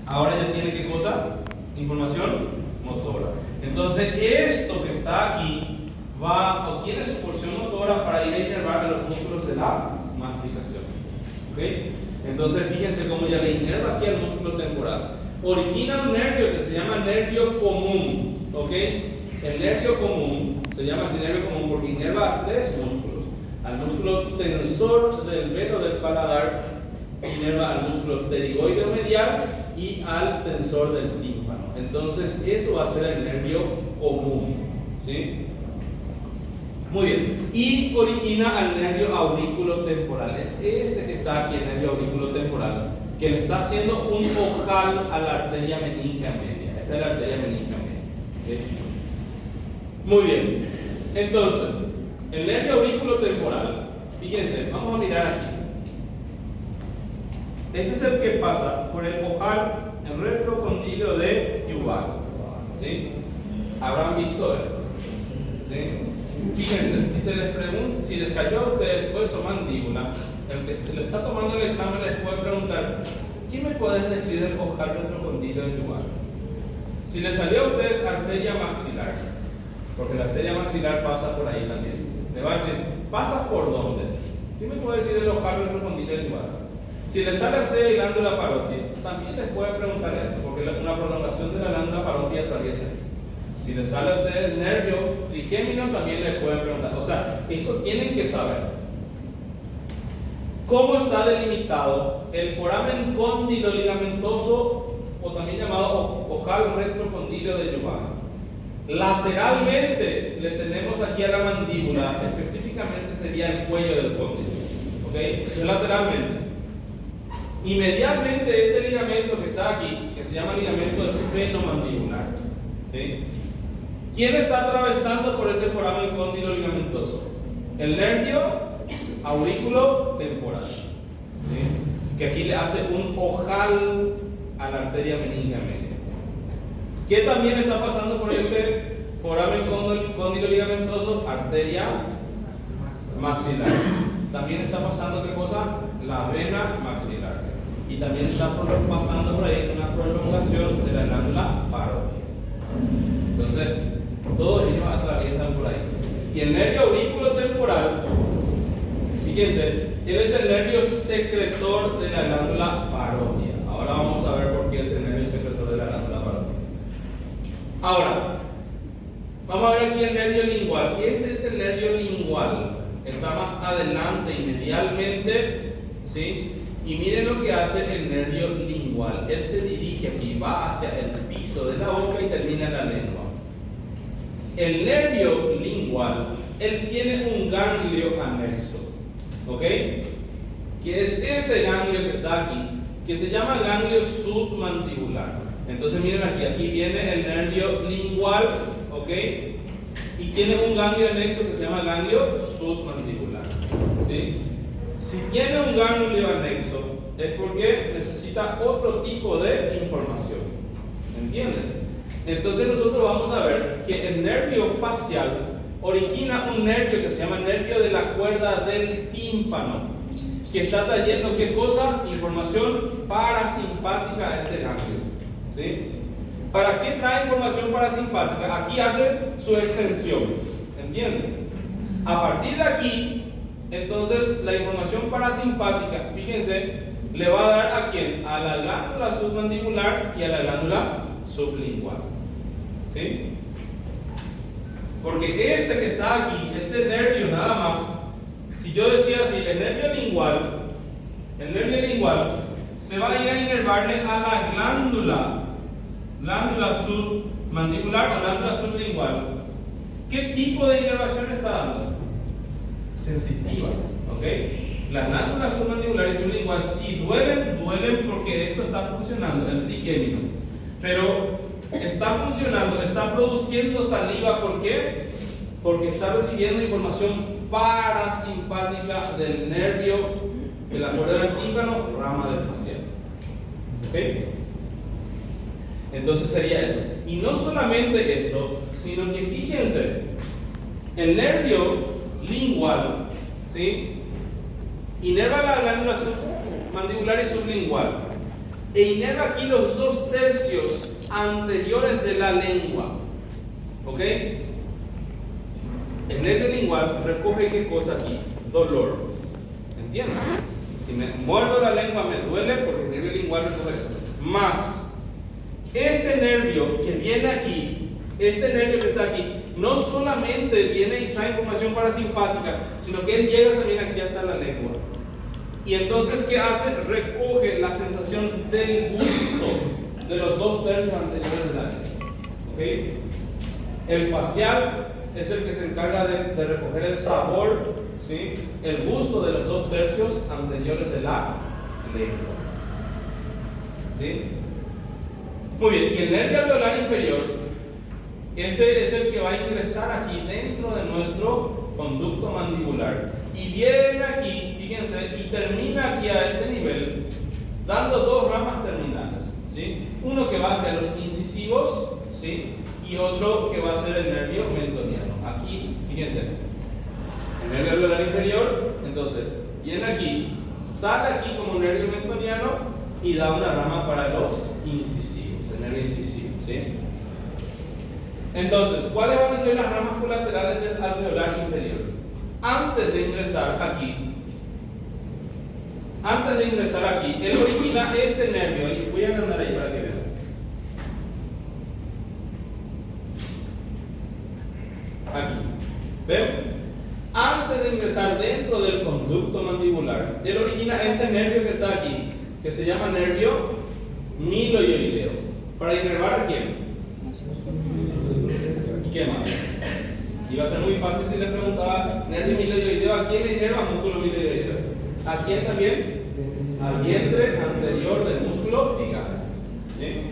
ahora ya tiene ¿qué cosa? Información motora. Entonces, esto que está aquí obtiene su porción motora para ir a inervar a los músculos de la masticación. ¿Ok? Entonces, fíjense cómo ya le inerva aquí al músculo temporal. Origina un nervio que se llama nervio común. ¿Ok? El nervio común se llama así nervio común porque inerva a tres músculos: al músculo tensor del velo del paladar, inerva al músculo pterigoideo medial y al tensor del tímpano. Entonces, eso va a ser el nervio común. ¿Sí? Muy bien. Y origina al nervio aurículo-temporal. Es este que está aquí, el nervio aurículo-temporal, que le está haciendo un ojal a la arteria meningia media. Esta es la arteria meningia media. ¿Sí? Muy bien. Entonces, el nervio aurículo-temporal, fíjense, vamos a mirar aquí. Este es el que pasa por el ojal, el retrocondilo de Yuval. ¿Sí? ¿Habrán visto esto? ¿Sí? Fíjense, si les cayó a ustedes hueso mandíbula, el que le está tomando el examen les puede preguntar: ¿qué me puedes decir del ojal retrocondilo de Yuval? Si les salió a ustedes arteria maxilar, porque la arteria maxilar pasa por ahí también, le va a decir: ¿pasa por dónde? ¿Qué me puede decir del ojal retrocondilo de Yuval? Si les sale arteria y glándula parótida, también les puede preguntar esto, porque una prolongación de la glándula parótida atraviesa aquí. Si les sale a ustedes nervio trigémino, también les pueden preguntar. O sea, esto tienen que saber. ¿Cómo está delimitado el foramen cóndilo ligamentoso, o también llamado ojal retrocondilo de Yuval? Lateralmente le tenemos aquí a la mandíbula, específicamente sería el cuello del cóndilo. ¿Ok? Eso es lateralmente. Y medialmente este ligamento que está aquí, que se llama ligamento esfenomandibular. ¿Sí? ¿Quién está atravesando por este foramen cóndilo ligamentoso? El nervio aurículo temporal. ¿Sí? Que aquí le hace un ojal a la arteria meningia media. ¿Qué también está pasando por este foramen cóndilo ligamentoso? Arteria maxilar. También está pasando, ¿qué cosa? La vena maxilar. Y también está pasando por ahí una prolongación de la glándula parótida. Entonces, todos ellos atraviesan por ahí. Y el nervio aurículo temporal, fíjense, él es el nervio secretor de la glándula parótida. Ahora vamos a ver por qué es el nervio secretor de la glándula parótida. Ahora, vamos a ver aquí el nervio lingual. Este es el nervio lingual. Está más adelante y medialmente, ¿sí? Y miren lo que hace el nervio lingual. Él se dirige aquí, va hacia el piso de la boca y termina en la lengua. El nervio lingual, él tiene un ganglio anexo, ¿ok? Que es este ganglio que está aquí, que se llama ganglio submandibular. Entonces miren aquí, aquí viene el nervio lingual, ¿ok? Y tiene un ganglio anexo que se llama ganglio submandibular, ¿sí? Si tiene un ganglio anexo es porque necesita otro tipo de información, ¿entienden? Entonces nosotros vamos a ver que el nervio facial origina un nervio que se llama nervio de la cuerda del tímpano, que está trayendo ¿qué cosa? Información parasimpática a este ganglio, ¿sí? ¿Para qué trae información parasimpática? Aquí hace su extensión, ¿entienden? A partir de aquí, entonces la información parasimpática, fíjense, le va a dar ¿a quién? A la glándula submandibular y a la glándula sublingual, ¿sí? Porque este que está aquí, este nervio nada más, si yo decía así, el nervio lingual se va a ir a inervarle a la glándula submandibular o glándula sublingual. ¿Qué tipo de inervación está dando? Sensitiva, ¿ok? Las glándulas submandibular y sublingual, si duelen porque esto está funcionando, el trigémino. Pero está funcionando, está produciendo saliva, ¿por qué? Porque está recibiendo información parasimpática del nervio de la cuerda del tímpano, rama del facial. ¿Ok? Entonces sería eso. Y no solamente eso, sino que fíjense, el nervio lingual, ¿sí? Inerva la glándula submandibular y sublingual, e inerva aquí los 2/3 anteriores de la lengua, ¿ok? El nervio lingual recoge ¿qué cosa aquí? Dolor, ¿entienden? Si me muerdo la lengua me duele porque el nervio lingual recoge eso. Más este nervio que viene aquí, este nervio que está aquí, no solamente viene y trae información parasimpática, sino que él llega también aquí hasta la lengua. Y entonces, ¿qué hace? Recoge la sensación del gusto de los 2/3 anteriores de la lengua. ¿Ok? El facial es el que se encarga de recoger el sabor, ¿sí? El gusto de los 2/3 anteriores de la lengua. ¿Sí? Muy bien, y el nervio alveolar inferior, este es el que va a ingresar aquí dentro de nuestro conducto mandibular. Y viene aquí, fíjense, y termina aquí a este nivel, dando 2 ramas terminales, ¿sí? Uno que va hacia los incisivos, ¿sí? Y otro que va a ser el nervio mentoniano. Aquí, fíjense, el nervio alveolar inferior, entonces, viene aquí, sale aquí como nervio mentoniano y da una rama para los incisivos, el nervio incisivo, ¿sí? Entonces, ¿cuáles van a ser las ramas colaterales del alveolar inferior? Antes de ingresar aquí, él origina este nervio, y voy a agrandar ahí para que vean. Aquí, ¿ven? Antes de ingresar dentro del conducto mandibular, él origina este nervio que está aquí, que se llama nervio miloioideo. ¿Para inervar a quién? ¿Y qué más? Iba a ser muy fácil si le preguntaba nervio miloioideo, ¿a quién le inerva músculo miloioideo? ¿A quién también? Al vientre anterior del músculo digástrico. ¿Sí?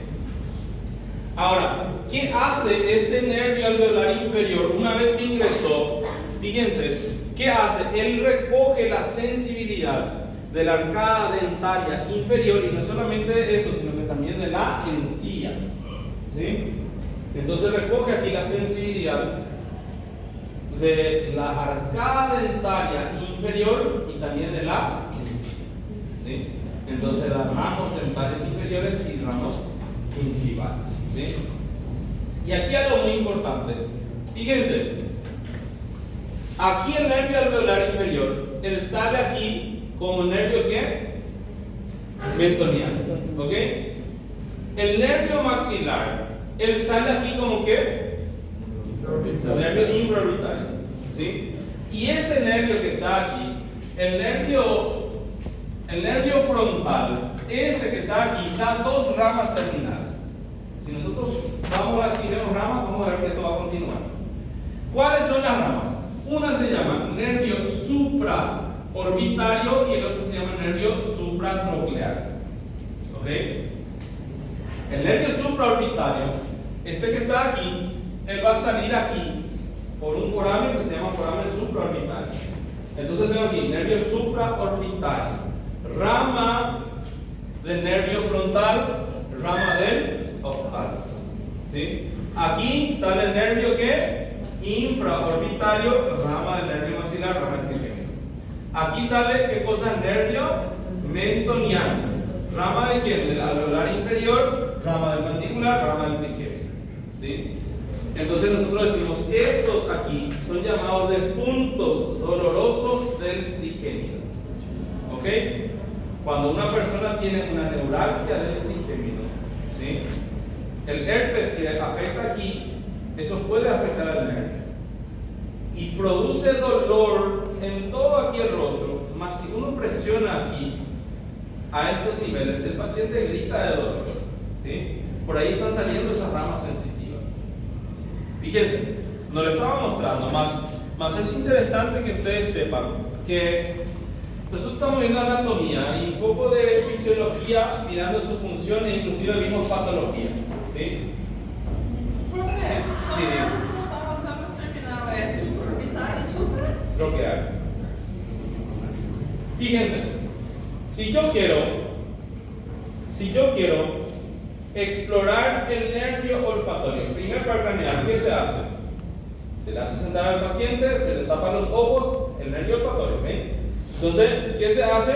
Ahora, ¿qué hace este nervio alveolar inferior una vez que ingresó? Fíjense, ¿qué hace? Él recoge la sensibilidad de la arcada dentaria inferior, y no solamente eso, sino que también de la encía. ¿Sí? Entonces recoge aquí la sensibilidad de la arcada dentaria inferior y también de la encía. ¿Sí? Entonces las ramos dentarios inferiores y ramos gingivales. ¿Sí? Y aquí algo muy importante. Fíjense, aquí el nervio alveolar inferior, él sale aquí como nervio ¿qué? Mentoniano. ¿Ok? El nervio maxilar, él sale aquí como ¿qué? Nervio infraorbitario. ¿Sí? Y este nervio que está aquí, el nervio frontal, este que está aquí, da 2 ramas terminales. Si nosotros vamos a decir vemos ramas, vamos a ver que esto va a continuar. ¿Cuáles son las ramas? Una se llama nervio supraorbitario y el otro se llama nervio supratroclear. ¿Ok? El nervio supraorbitario, este que está aquí, él va a salir aquí por un foramen que se llama foramen supraorbitario. Entonces tengo aquí nervio supraorbitario, rama del nervio frontal, rama del oftalmo. ¿Sí? Aquí sale el nervio que infraorbitario, rama del nervio maxilar, rama del trigémino. Aquí sale ¿qué cosa? Nervio mentoniano, rama de quién? Del alveolar inferior, rama del mandibular, rama del trigémino. ¿Sí? Entonces nosotros decimos, estos aquí son llamados de puntos dolorosos del trigémino. ¿Ok? Cuando una persona tiene una neuralgia del trigémino, ¿sí? El herpes que afecta aquí, eso puede afectar al nervio y produce dolor en todo aquí el rostro, más si uno presiona aquí a estos niveles, el paciente grita de dolor. ¿Sí? Por ahí están saliendo esas ramas sensitivas. Fíjense, nos lo estaba mostrando más es interesante que ustedes sepan que nosotros estamos viendo anatomía y un poco de fisiología mirando su función e inclusive vimos patología. ¿Sí? Sí. Vamos terminar. ¿Es supraorbital y supra? Troclear. Fíjense, si yo quiero explorar el nervio olfatorio, primero para planear, ¿qué se hace? Se le hace sentar al paciente, se le tapa los ojos, el nervio olfatorio, ¿ven? Entonces, ¿qué se hace?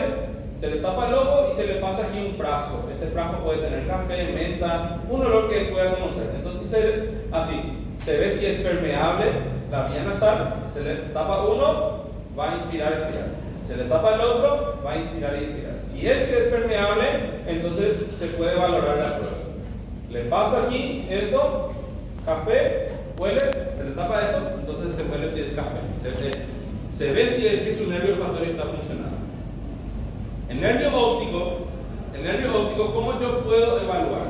Se le tapa el ojo y se le pasa aquí un frasco. Este frasco puede tener café, menta, un olor que pueda conocer. Entonces, así, se ve si es permeable la vía nasal, se le tapa uno, va a inspirar y expirar. Se le tapa el otro, va a inspirar y expirar. Si es que es permeable, entonces se puede valorar la prueba. Le paso aquí esto, café, huele, se le tapa esto, entonces se huele si es café. Se ve si es que su nervio olfatorio está funcionando. El nervio óptico, ¿cómo yo puedo evaluar?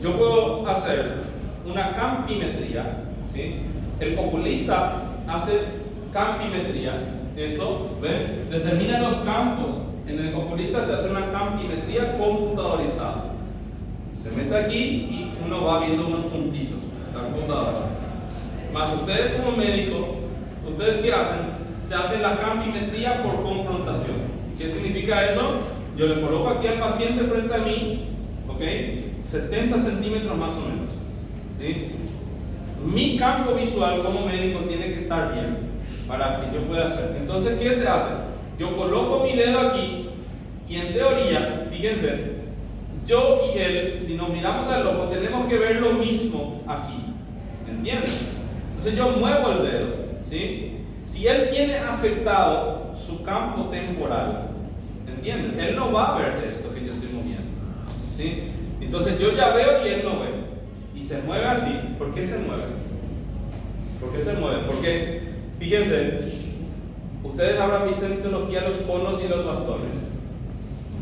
Yo puedo hacer una campimetría, ¿sí? el oculista hace campimetría. Esto, ¿ven? Determina los campos. En el oculista se hace una campimetría computadorizada. Se mete aquí y uno va viendo unos puntitos, la computadora. Más ustedes como médico, ¿ustedes qué hacen? Se hace la campimetría por confrontación. ¿Qué significa eso? Yo le coloco aquí al paciente frente a mí, ¿ok? 70 centímetros más o menos, ¿sí? Mi campo visual como médico tiene que estar bien para que yo pueda hacer. Entonces, ¿qué se hace? Yo coloco mi dedo aquí y en teoría, fíjense, yo y él, si nos miramos al ojo, tenemos que ver lo mismo aquí, ¿entienden? Entonces yo muevo el dedo, ¿sí? Si él tiene afectado su campo temporal, ¿entienden? Él no va a ver esto que yo estoy moviendo, ¿sí? Entonces yo ya veo y él no ve. Y se mueve así. ¿Por qué se mueve? ¿Por qué se mueve? Porque, fíjense, ustedes habrán visto en histología los conos y los bastones.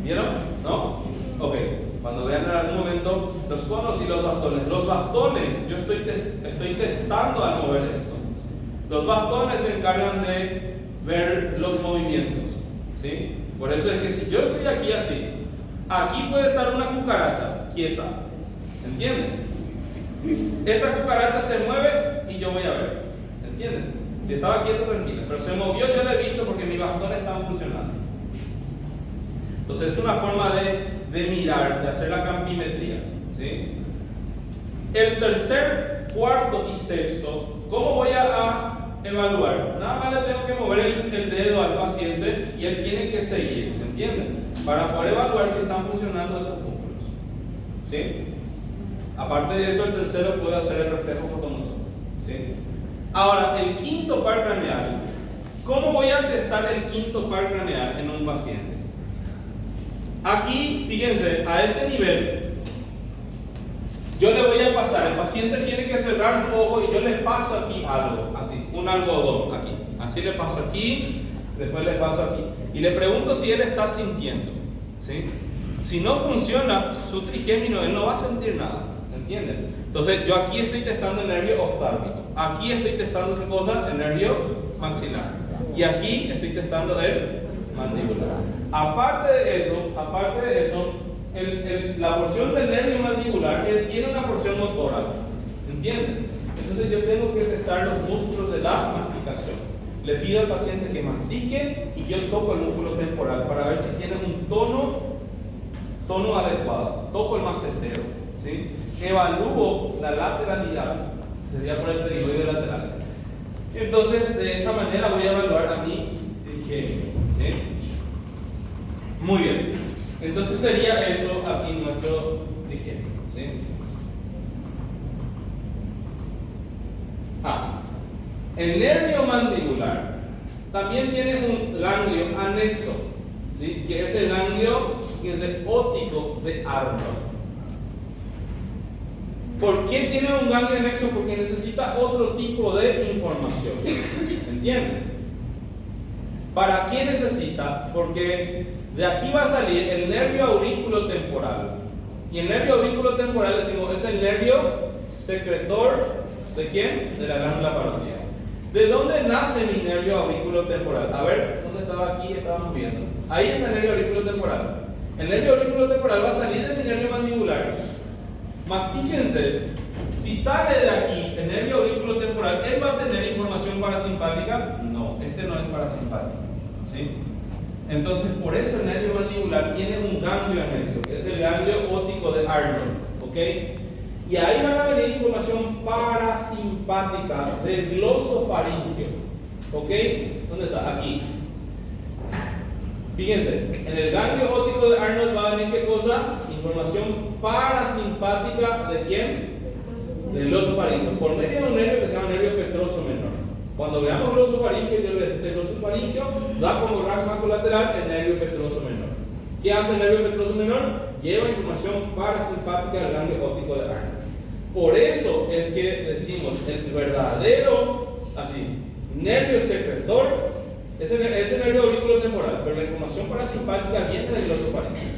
¿Vieron? ¿No? Ok. Cuando vean en algún momento los conos y los bastones. Los bastones, yo estoy testando al mover esto. Los bastones se encargan de ver los movimientos, ¿sí? Por eso es que si yo estoy aquí así, aquí puede estar una cucaracha quieta, ¿entienden? Esa cucaracha se mueve y yo voy a ver, ¿entienden? Si estaba quieto, tranquila, pero se movió, yo la he visto porque mis bastones estaban funcionando. Entonces es una forma de mirar, de hacer la campimetría, ¿sí? El tercer, cuarto y sexto, ¿cómo voy a evaluar? Nada más le tengo que mover el dedo al paciente y él tiene que seguir, ¿entienden? Para poder evaluar si están funcionando esos músculos, ¿sí? Aparte de eso, el tercero puede hacer el reflejo fotomotor, ¿sí? Ahora, el quinto par craneal. ¿Cómo voy a testar el quinto par craneal en un paciente? Aquí, fíjense, a este nivel, yo le voy a pasar, el paciente tiene que cerrar su ojo y yo le paso aquí algo, así, un algodón aquí. Así le paso aquí, después le paso aquí. Y le pregunto si él está sintiendo, ¿sí? Si no funciona su trigémino, él no va a sentir nada, ¿entienden? Entonces, yo aquí estoy testando el nervio oftálmico. Aquí estoy testando ¿qué cosa? El nervio maxilar. Y aquí estoy testando el mandibular. Aparte de eso, la porción del nervio mandibular, él tiene una porción motora, ¿entienden? Entonces yo tengo que testar los músculos de la masticación. Le pido al paciente que mastique y yo toco el músculo temporal para ver si tiene un tono adecuado. Toco el macetero, ¿sí? Evalúo la lateralidad, sería por el pterigoide lateral. Entonces de esa manera voy a evaluar a mi trigémino, ¿sí? Muy bien. Entonces sería eso aquí nuestro trigémino, ¿sí? El nervio mandibular también tiene un ganglio anexo, ¿sí? Que es el ganglio óptico de Arnold. ¿Por qué tiene un ganglio anexo? Porque necesita otro tipo de información, ¿entienden? ¿Para qué necesita? Porque de aquí va a salir el nervio auriculotemporal. Y el nervio auriculotemporal, decimos, es el nervio secretor ¿de quién? De la glándula parotidiana. ¿De dónde nace mi nervio auriculotemporal? A ver, ¿dónde estaba aquí? Estábamos viendo. Ahí está el nervio auriculotemporal. El nervio auriculotemporal va a salir de mi nervio mandibular. Más fíjense, si sale de aquí el nervio auriculotemporal, ¿él va a tener información parasimpática? No, este no es parasimpático, ¿sí? Entonces, por eso el nervio mandibular tiene un ganglio anexo, que es el ganglio óptico de Arnold, ¿ok? Y ahí van a venir información parasimpática del glosofaringeo, ¿ok? ¿Dónde está? Aquí. Fíjense, en el ganglio óptico de Arnold va a venir ¿qué cosa? Información parasimpática ¿de quién? Del glosofaringeo, por medio de un nervio que se llama nervio petroso menor. Cuando veamos glosofaringeo, yo le voy a decir, el glosofaringeo da como rasgo colateral el nervio petroso menor. ¿Qué hace el nervio petroso menor? Lleva información parasimpática del ganglio óptico de Arnold. Por eso es que decimos el verdadero, así, nervio secretor, ese nervio auriculotemporal, pero la información parasimpática viene del glosofaringeo,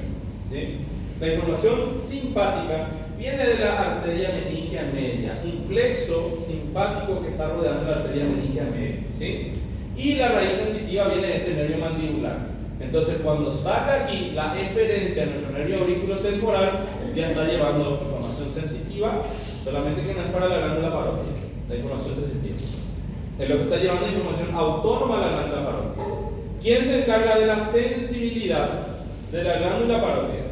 ¿sí? La información simpática viene de la arteria meningia media, un plexo simpático que está rodeando la arteria meningia media, ¿sí? Y la raíz sensitiva viene de este nervio mandibular. Entonces, cuando sale aquí la eferencia en nuestro nervio auriculotemporal, ya está llevando información sensitiva, solamente que no es para la glándula parótida, la información sensitiva. Es lo que está llevando información autónoma a la glándula parótida. ¿Quién se encarga de la sensibilidad de la glándula parótida?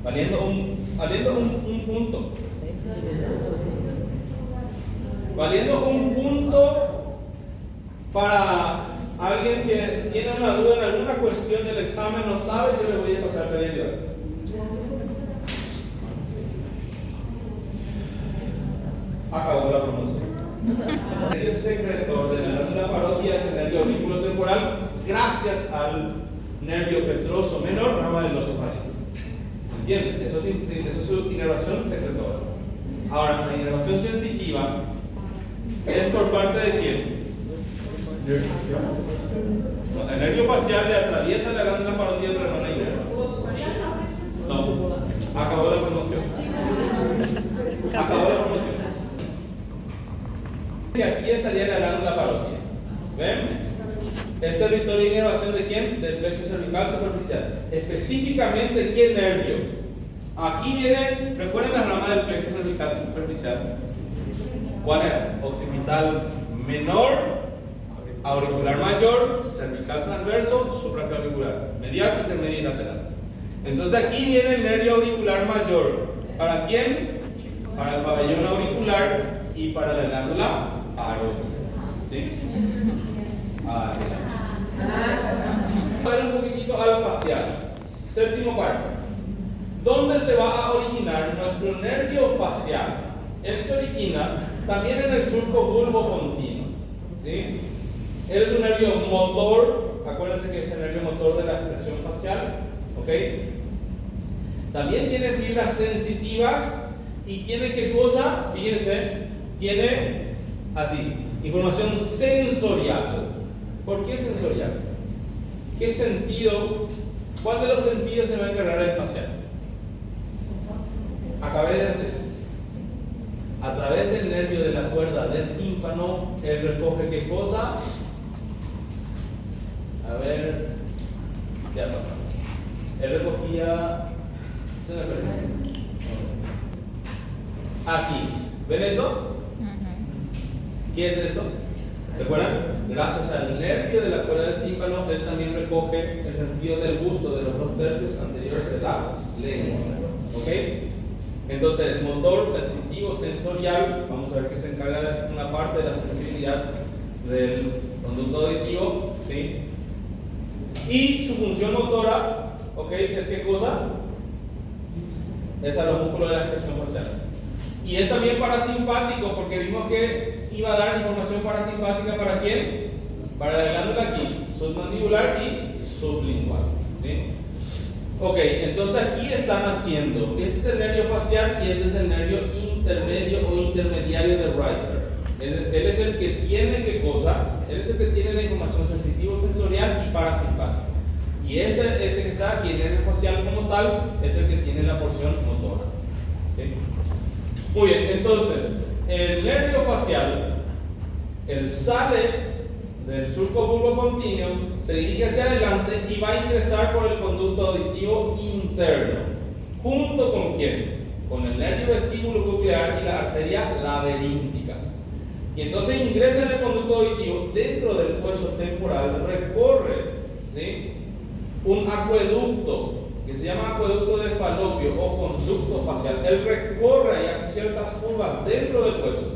Valiendo un punto. Valiendo un punto para alguien que tiene una duda en alguna cuestión del examen, no sabe, yo le voy a pasar a ayudar. Acabó la promoción. El secretor de la glándula parótida es el nervio auriculotemporal, gracias al nervio petroso menor, rama del glosofaringe. ¿Entienden? Eso es su inervación secretora. Ahora, la inervación sensitiva es por parte de quién? No, el nervio facial le atraviesa la glándula parótida, pero no la inerva. No, acabó la promoción. Acabó la promoción. Y aquí estaría la glándula parótida. ¿Ven? Es territorio de inervación de quién? Del plexo cervical superficial. Específicamente, ¿qué nervio? Aquí viene, recuerden la rama del plexo cervical superficial. ¿Cuál era? Occipital menor, auricular mayor, cervical transverso, supraclavicular, medial, intermedio y lateral. Entonces aquí viene el nervio auricular mayor. ¿Para quién? Para el pabellón auricular y para la glándula parótida. ¿Sí? Vamos a ver un poquitito a lo facial. Séptimo párrafo. ¿Dónde se va a originar nuestro nervio facial? Él se origina también en el surco bulbopontino. ¿Sí? Él es un nervio motor. Acuérdense que es el nervio motor de la expresión facial. ¿Ok? También tiene fibras sensitivas. ¿Y tiene qué cosa? Fíjense, tiene así, información sensorial. ¿Por qué sensorial? ¿Qué sentido? ¿Cuál de los sentidos se va a encargar el facial? Acabé de decir. A través del nervio de la cuerda del tímpano, él recoge qué cosa. A ver, ¿qué ha pasado? Él recogía. Se me perdió. Aquí, ¿ven esto? ¿Qué es esto? ¿Recuerdan? Gracias al nervio de la cuerda del tímpano, él también recoge el sentido del gusto de los 2/3 anteriores de la lengua. ¿Ok? Entonces, motor, sensitivo, sensorial, vamos a ver que se encarga de una parte de la sensibilidad del conducto auditivo, ¿sí? Y su función motora, ¿ok? ¿Es qué cosa? Es a los músculos de la expresión facial. Y es también parasimpático, porque vimos que iba a dar información parasimpática para quién? Para la glándula aquí, submandibular y sublingual. ¿Sí? Ok, entonces aquí están haciendo. Este es el nervio facial y este es el nervio intermedio o intermediario de Reisberg. Él es el que tiene qué cosa? Él es el que tiene la información sensitivo-sensorial y parasimpática. Y este que está aquí, el nervio facial como tal, es el que tiene la porción motora. ¿Sí? Muy bien, entonces, el nervio facial, él sale del surco bulbopontíneo, se dirige hacia adelante y va a ingresar por el conducto auditivo interno. ¿Junto con quién? Con el nervio vestíbulo-coclear y la arteria laberíntica. Y entonces ingresa en el conducto auditivo dentro del hueso temporal, recorre, ¿sí?, un acueducto que se llama acueducto de Falopio o conducto facial. Él recorre y hace ciertas curvas dentro del hueso,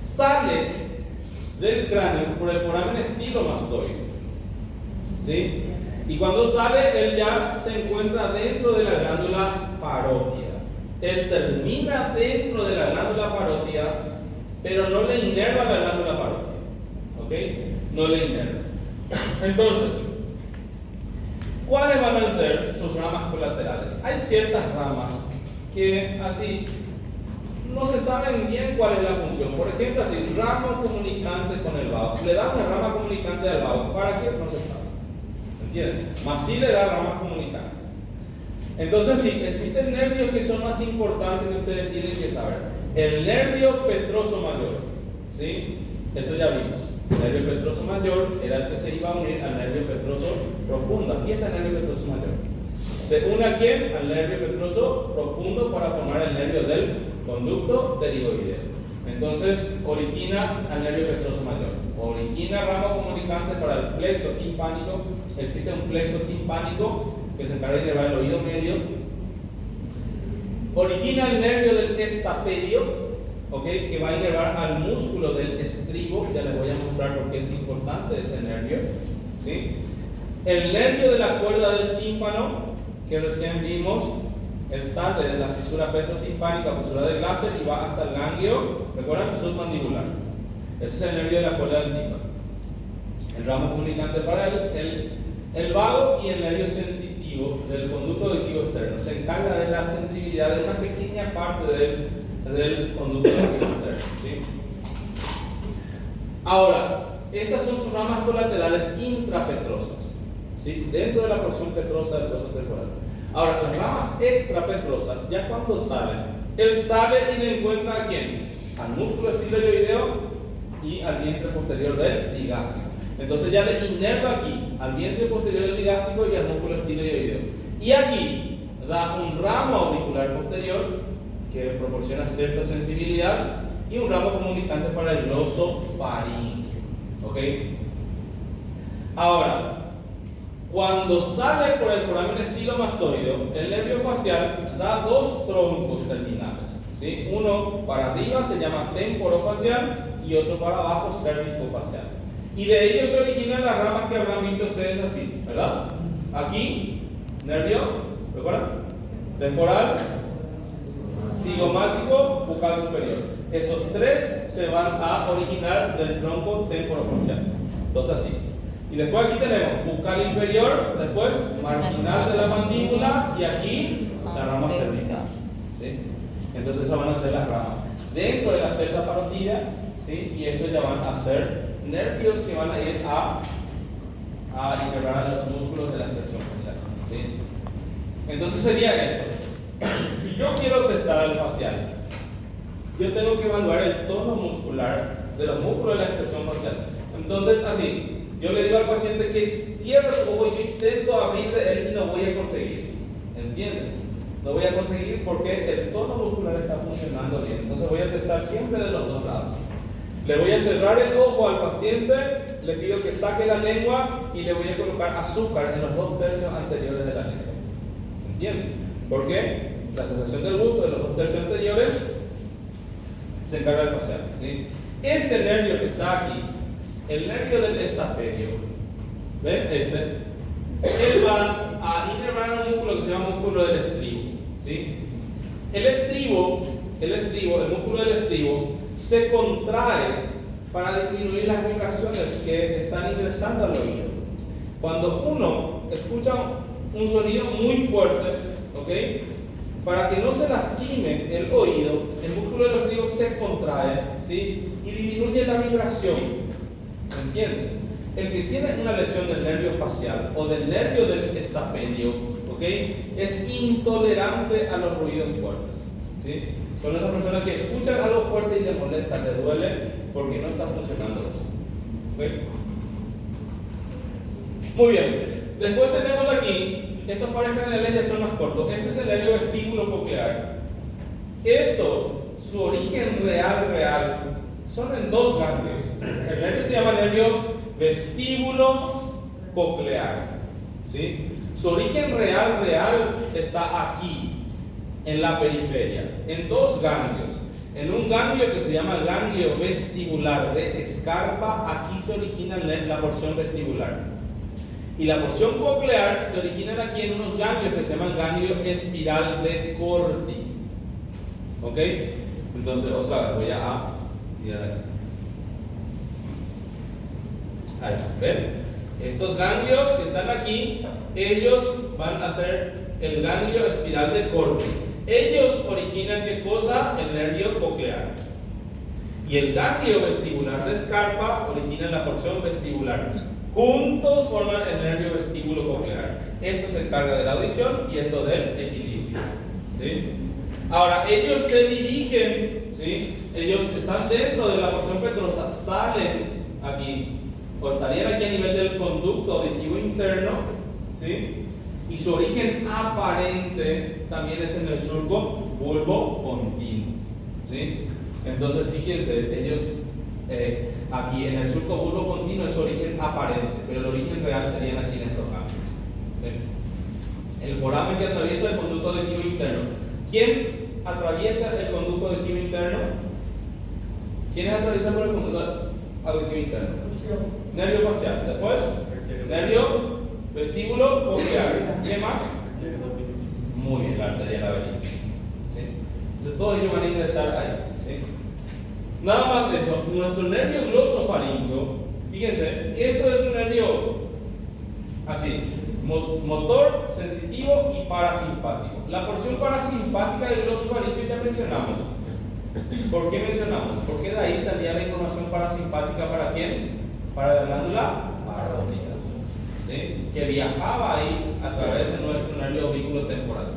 sale del cráneo por el foramen estilomastoide, ¿sí? Y cuando sale, él ya se encuentra dentro de la glándula parótida. Él termina dentro de la glándula parótida, pero no le inerva la glándula parótida, ¿ok? No le inerva. Entonces, ¿cuáles van a ser sus ramas colaterales? Hay ciertas ramas que así no se saben bien cuál es la función. Por ejemplo, así, rama comunicante con el vago. Le da una rama comunicante al vago. ¿Para qué? No se sabe. ¿Entienden? Mas sí le da ramas comunicantes. Entonces, sí, existen nervios que son más importantes que ustedes tienen que saber. El nervio petroso mayor, ¿sí? Eso ya vimos. El nervio petroso mayor era el que se iba a unir al nervio petroso profundo. Aquí está el nervio petroso mayor. ¿Se une a quién? Al nervio petroso profundo para formar el nervio del conducto derivoideo. Entonces, origina al nervio petroso mayor. Origina ramo comunicante para el plexo timpánico. Existe un plexo timpánico que se encarga de inervar el oído medio. Origina el nervio del estapedio, ¿okay? Que va a inervar al músculo del estribo. Ya les voy a mostrar por qué es importante ese nervio, ¿sí? El nervio de la cuerda del tímpano, que recién vimos, él sale de la fisura petrotimpánica, fisura de Glaser, y va hasta el ganglio, ¿recuerdan? Submandibular. Ese es el nervio de la cuerda del tímpano. El ramo comunicante para el vago y el nervio sensitivo del conducto auditivo externo. Se encarga de la sensibilidad de una pequeña parte del conducto auditivo externo, ¿sí? Ahora, estas son sus ramas colaterales intrapetrosas, ¿sí? Dentro de la porción petrosa del coso temporal. Ahora, las ramas extrapetrosas, ya cuando salen, él sale y le encuentra a quién? Al músculo estiloideo y al vientre posterior del digástrico. Entonces ya le inerva aquí al vientre posterior del digástrico y al músculo estiloideo. Y aquí da un ramo auricular posterior que proporciona cierta sensibilidad y un ramo comunicante para el glosofaringeo. ¿Ok? Ahora, cuando sale por el foramen estilomastoideo, el nervio facial da dos troncos terminales, ¿sí? Uno para arriba se llama temporofacial y otro para abajo cervicofacial. Y de ellos se originan las ramas que habrán visto ustedes así, ¿verdad? Aquí, nervio, ¿recuerdan? Temporal, cigomático, bucal superior. Esos tres se van a originar del tronco temporofacial. Entonces así. Y después aquí tenemos bucal inferior, después marginal de la mandíbula y aquí la rama cervical, ¿sí? Entonces esas van a ser las ramas dentro de la celda parótida, ¿sí? Y estos ya van a ser nervios que van a ir a integrar los músculos de la expresión facial, ¿sí? Entonces sería eso. Si yo quiero testar el facial, yo tengo que evaluar el tono muscular de los músculos de la expresión facial. Entonces así, yo le digo al paciente que cierre su ojo y yo intento abrirle él y no voy a conseguir. ¿Entienden? No voy a conseguir porque el tono muscular está funcionando bien. Entonces voy a testar siempre de los dos lados. Le voy a cerrar el ojo al paciente, le pido que saque la lengua y le voy a colocar azúcar en los 2/3 anteriores de la lengua. ¿Entienden? ¿Por qué? La sensación del gusto de los 2/3 anteriores se encarga del facial, ¿sí? Este nervio que está aquí, el nervio del estapedio, ¿ven? Él va a inervar un músculo que se llama músculo del estribo, ¿sí? El músculo del estribo, se contrae para disminuir las vibraciones que están ingresando al oído. Cuando uno escucha un sonido muy fuerte, ¿ok? Para que no se lastime el oído, el músculo del estribo se contrae, ¿sí? Y disminuye la vibración. ¿Entienden? El que tiene una lesión del nervio facial o del nervio del estapedio, ¿ok? Es intolerante a los ruidos fuertes, ¿sí? Son esas personas que escuchan algo fuerte y les molesta, les duele porque no está funcionando eso, ¿ok? Muy bien. Después tenemos aquí, estos pares canales ya son más cortos. Este es el nervio vestíbulo coclear. Esto, su origen real, son en dos ganglios. El nervio se llama nervio vestíbulo coclear, ¿sí? Su origen real está aquí, en la periferia, en dos ganglios. En un ganglio que se llama ganglio vestibular de Scarpa, aquí se origina la porción vestibular. Y la porción coclear se origina aquí en unos ganglios que se llaman ganglio espiral de Corti. ¿Ok? Entonces, otra vez voy a mirar aquí. Ahí, ¿ven? Estos ganglios que están aquí, ellos van a ser el ganglio espiral de Corti. Ellos originan ¿qué cosa? El nervio coclear. Y el ganglio vestibular de Scarpa origina la porción vestibular. Juntos forman el nervio vestíbulo coclear. esto se encarga de la audición y esto del equilibrio. ¿Sí? Ahora, ellos se dirigen, ¿sí? Ellos están dentro de la porción petrosa, salen aquí, o estarían aquí a nivel del conducto auditivo interno, ¿sí? Y su origen aparente también es en el surco bulbo-continuo, ¿sí? Entonces, fíjense, ellos aquí en el surco bulbo-continuo es su origen aparente, pero el origen real serían aquí en estos cambios. ¿Sí? El foramen que atraviesa el conducto auditivo interno. ¿Quién atraviesa el conducto auditivo interno? ¿Quiénes atraviesan por el conducto auditivo interno? Nervio facial. Después, nervio vestíbulo coclear. ¿Qué más? Muy bien, la arteria laberíntica. ¿Sí? Entonces, todos ellos van a ingresar ahí. ¿Sí? Nada más eso. Nuestro nervio glosofaríngeo, fíjense, esto es un nervio así. Motor, sensitivo y parasimpático. La porción parasimpática del glosofaríngeo ya mencionamos. ¿Por qué mencionamos? Porque de ahí salía la información parasimpática ¿para quién? Para la glándula parótida, ¿sí? Que viajaba ahí a través de nuestro nervio temporal.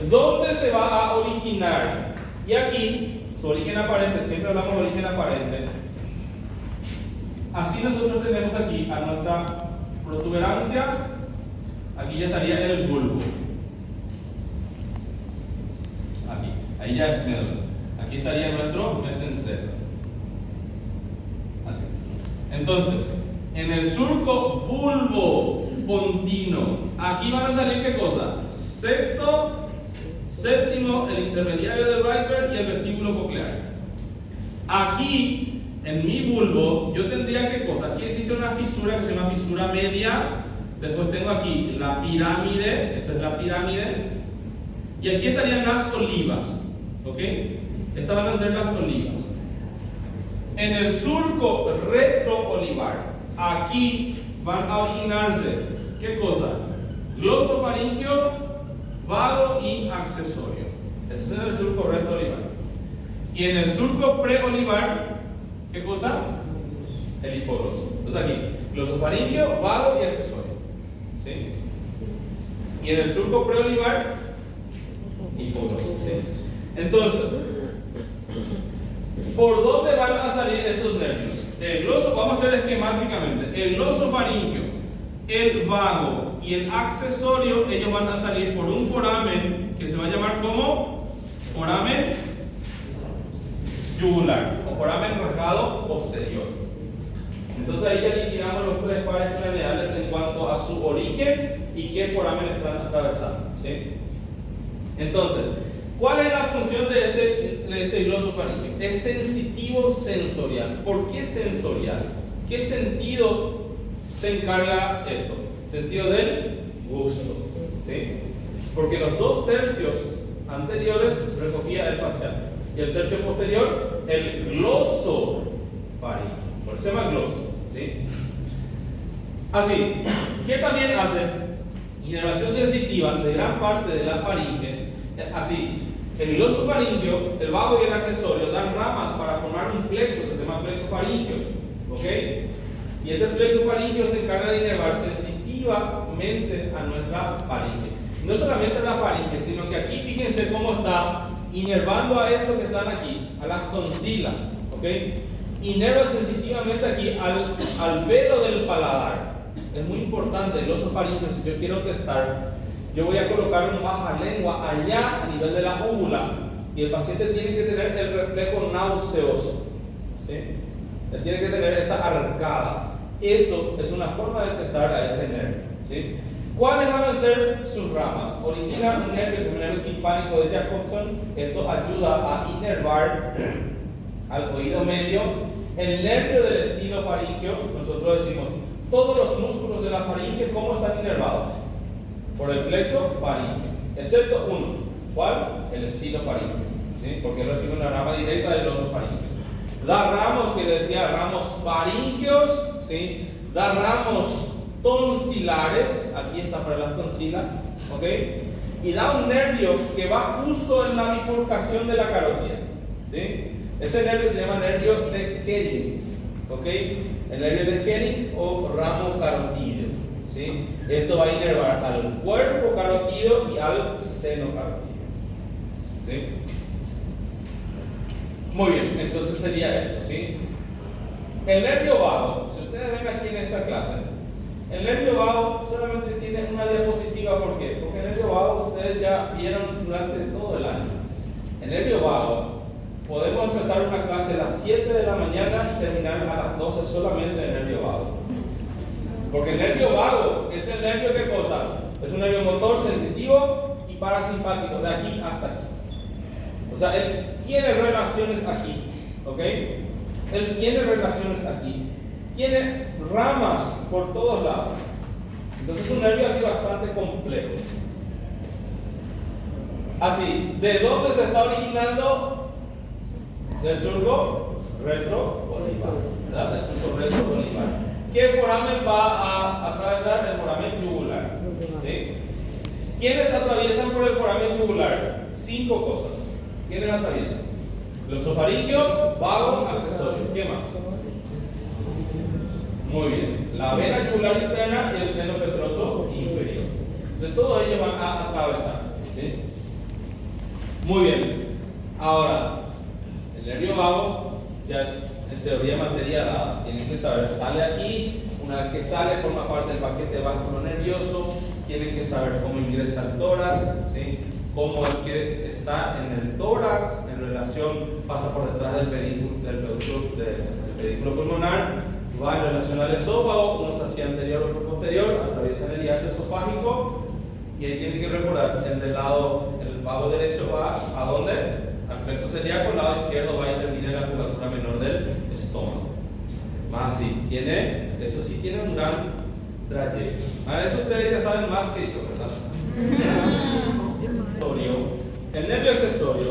¿Dónde se va a originar? Y aquí, su origen aparente, siempre hablamos de origen aparente. Así nosotros tenemos aquí a nuestra protuberancia. Aquí ya estaría el bulbo. Aquí, ahí ya es médula. Aquí estaría nuestro mesencéfalo. Así. Entonces, en el surco bulbo-pontino, aquí van a salir ¿qué cosa? Sexto, séptimo, el intermediario del iceberg y el vestíbulo coclear. Aquí, en mi bulbo, yo tendría ¿qué cosa? Aquí existe una fisura que se llama fisura media. Después tengo aquí la pirámide, esta es la pirámide, y aquí estarían las olivas, ¿ok? Estas van a ser las olivas. En el surco retroolivar, aquí van a originarse, ¿qué cosa? Glosofaríngeo, vago y accesorio. Ese es en el surco retroolivar. Y en el surco preolivar, ¿qué cosa? El hipogloso. Entonces aquí, glosofaríngeo, vago y accesorio. ¿Sí? Y en el surco preolivar, hipogloso. ¿Sí? Entonces, ¿por dónde van a salir estos nervios? El gloso, vamos a hacer esquemáticamente. El glosofaríngeo, el vago y el accesorio, ellos van a salir por un foramen que se va a llamar como foramen yugular o foramen rajado posterior. Entonces ahí ya liquidamos los tres pares craneales en cuanto a su origen y qué foramen están atravesando. ¿Sí? Entonces, ¿cuál es la función de este glosofaríngeo? Es sensitivo sensorial. ¿Por qué sensorial? ¿Qué sentido se encarga esto? Sentido del gusto. ¿Sí? Porque los 2 tercios anteriores recogía el facial y el tercio posterior el glosofaríngeo. Por eso se llama gloso. ¿Sí? Así, ¿qué también hace? Inervación sensitiva de gran parte de la faringe. Así, el glosofaríngeo, el vago y el accesorio dan ramas para formar un plexo que se llama plexo faríngeo. ¿Ok? Y ese plexo faríngeo se encarga de inervar sensitivamente a nuestra faringe. No solamente a la faringe, sino que aquí fíjense cómo está inervando a esto que están aquí, a las tonsilas. ¿Ok? Inerva sensitivamente aquí al pelo del paladar. Es muy importante el glosofaríngeo. Si yo quiero testar, yo voy a colocar un bajalengua allá a nivel de la úvula y el paciente tiene que tener el reflejo nauseoso. ¿Sí? Él tiene que tener esa arcada. Eso es una forma de testar a este nervio. ¿Sí? ¿Cuáles van a ser sus ramas? Origina un nervio que es el nervio timpánico de Jacobson. Esto ayuda a inervar al oído medio. El nervio del estilo faríngeo, nosotros decimos, todos los músculos de la faringe, ¿cómo están inervados? Por el plexo faríngeo, excepto uno. ¿Cuál? El estilo faríngeo. ¿Sí? Porque recibe una rama directa del glosofaríngeo. Da ramos, que decía ramos faríngeos, ¿sí? Da ramos tonsilares, aquí está para las tonsilas, ¿ok? Y da un nervio que va justo en la bifurcación de la carótida, ¿sí? Ese nervio se llama nervio de Hering, ¿ok? El nervio de Hering o ramo carotídeo, ¿sí? Esto va a inervar al cuerpo carótido y al seno carótido, ¿sí? Muy bien, entonces sería eso, ¿sí? El nervio vago, si ustedes ven aquí en esta clase, el nervio vago solamente tiene una diapositiva. ¿Por qué? Porque el nervio vago ustedes ya vieron durante todo el año. El nervio vago, podemos empezar una clase a las 7 de la mañana y terminar a las 12 solamente del nervio vago. Porque el nervio vago es el nervio, ¿qué cosa? Es un nervio motor, sensitivo y parasimpático, de aquí hasta aquí. O sea, él tiene relaciones aquí, ¿ok? Él tiene relaciones aquí. Tiene ramas por todos lados. Entonces es un nervio así bastante complejo. Así, ¿de dónde se está originando? Del surco retroolivar, ¿verdad? Del surco retroolivar. ¿Qué foramen va a atravesar? El foramen yugular, ¿sí? ¿Quiénes atraviesan por el foramen yugular? 5 cosas. ¿Quiénes atraviesan? Los esofaringio, vago, accesorio. ¿Qué más? Muy bien. La vena yugular interna y el seno petroso inferior. Entonces todos ellos van a atravesar, ¿sí? Muy bien. Ahora, el nervio vago ya es teoría de materia dada. Tienen que saber, sale aquí, una vez que sale forma parte del paquete vascular nervioso. Tienen que saber cómo ingresa al tórax, ¿sí? Cómo es que está en el tórax, en relación, pasa por detrás del pedículo pulmonar, va en relación al esófago, uno se hacia anterior, otro posterior, atraviesan el hiato esofágico, y ahí tienen que recordar, el vago derecho va ¿a dónde? Al plexo celíaco, el lado izquierdo va a intervenir en la curvatura menor del estómago. Más así, eso sí tiene un gran trayecto. A eso ustedes ya saben más que yo, ¿verdad? El nervio accesorio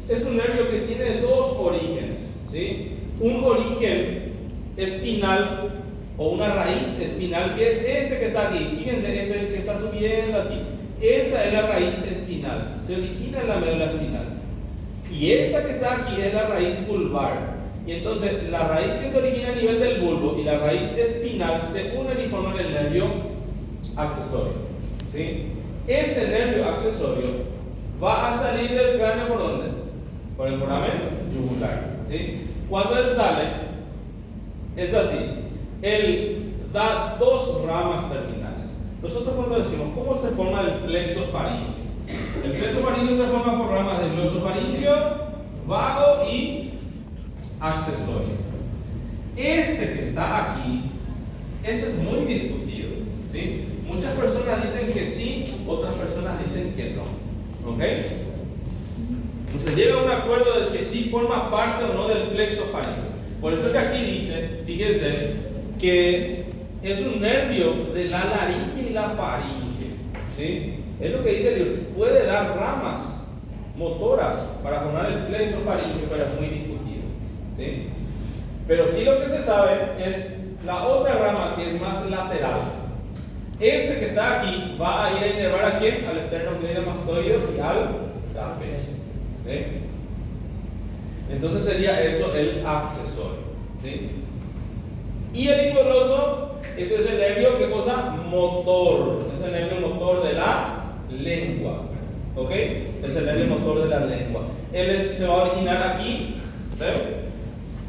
es un nervio que tiene 2 orígenes, ¿sí? Un origen espinal o una raíz espinal, que es este que está aquí. Fíjense, este que está subiendo aquí. Esta es la raíz espinal, se origina en la médula espinal. Y esta que está aquí es la raíz vulvar. Y entonces la raíz que se origina a nivel del bulbo y la raíz espinal se unen y forman el nervio accesorio, ¿sí? Este nervio accesorio va a salir del cráneo ¿por dónde? Por el foramen yugular, ¿sí? Cuando él sale, es así. Él da 2 ramas terminales. Nosotros cuando decimos, ¿cómo se forma el plexo faríngeo? El plexo faríngeo se forma por ramas de glosofaríngeo, vago y accesorio. Este que está aquí, ese es muy discutido, ¿sí? Muchas personas dicen que sí, otras personas dicen que no, ¿ok? Entonces llega a un acuerdo de que sí forma parte o no del plexo faríngeo. Por eso que aquí dice, fíjense, que es un nervio de la laringe y la faringe, ¿sí? Es lo que dice el libro, puede dar ramas motoras para formar el plexo faríngeo, pero es muy discutido, ¿sí? Pero sí lo que se sabe es la otra rama que es más lateral. Este que está aquí va a ir a inervar a quién? Al esternocleidomastoideo y al trapecio, ¿sí? Entonces sería eso el accesorio, ¿sí? Y el hipogloso, este es el nervio, ¿qué cosa? Motor. Es el nervio motor de la lengua, ¿ok? Es el nervio motor de la lengua. Él se va a originar aquí, ¿ven?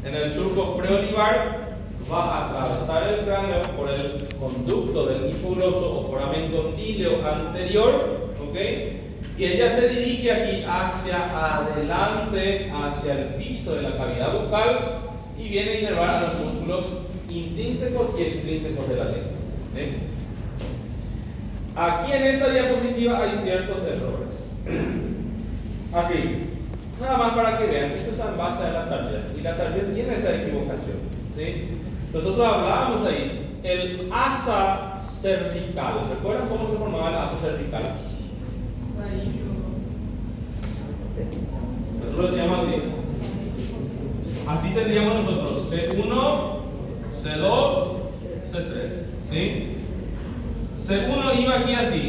En el surco preolivar, va a atravesar el cráneo por el conducto del hipogloso o foramen condíleo anterior, ¿ok? Y ella se dirige aquí hacia adelante, hacia el piso de la cavidad bucal y viene a inervar a los músculos intrínsecos y extrínsecos de la lengua, ¿sí? Aquí en esta diapositiva hay ciertos errores. Así, nada más para que vean, esto es en base a la Target y la Target tiene esa equivocación, ¿sí? Nosotros hablábamos ahí, el asa cervical. ¿Recuerdan cómo se formaba el asa cervical? Nosotros decíamos así. Así tendríamos nosotros C1, C2, C3, ¿sí? C1 iba aquí así,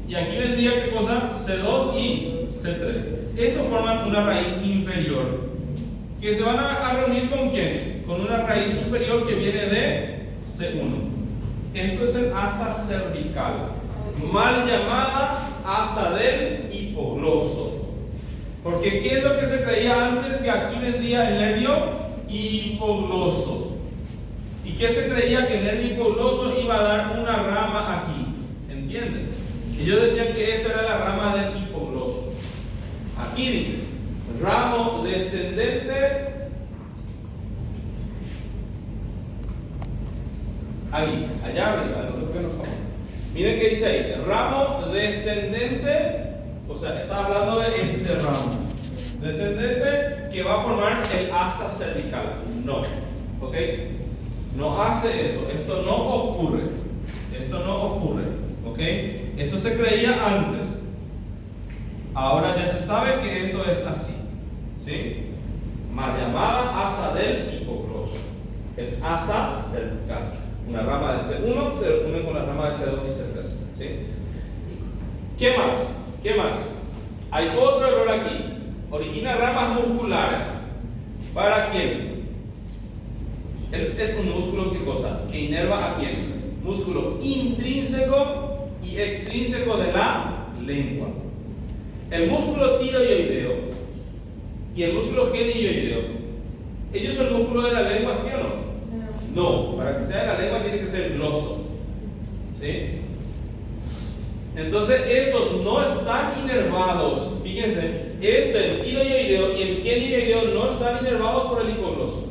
y aquí vendría ¿qué cosa? C2 y C3. Estos forman una raíz inferior, que se van a reunir ¿con quién? Con una raíz superior que viene de C1. Esto es el asa cervical, mal llamada asa del hipogloso. Porque ¿qué es lo que se creía antes? Que aquí vendría el nervio hipogloso. ¿Y qué se creía? Que el nervio hipogloso iba a dar una rama aquí. ¿Entienden? Ellos decían que esta era la rama del hipogloso. Aquí dice, ramo descendente. Ahí, allá arriba, no sé por qué nos vamos. Miren qué dice ahí, ramo descendente, o sea, está hablando de este ramo descendente que va a formar el asa cervical. No, ¿ok? No hace eso, esto no ocurre, ¿ok? Eso se creía antes. Ahora ya se sabe que esto es así, ¿sí? Mal llamada asa del hipogloso, es asa cervical. Una rama de C1 se une con la rama de C2 y C3, ¿sí? ¿Qué más? ¿Qué más? Hay otro error aquí. Origina ramas musculares. ¿Para quién? Es un músculo, ¿qué cosa? Que inerva a quién? Músculo intrínseco y extrínseco de la lengua. El músculo tiroideo y el músculo genioideo, ellos son músculos de la lengua, ¿sí o no? No, para que sea de la lengua tiene que ser gloso, ¿sí? Entonces esos no están inervados. Fíjense, el tiroideo y el genioideo no están inervados por el hipogloso,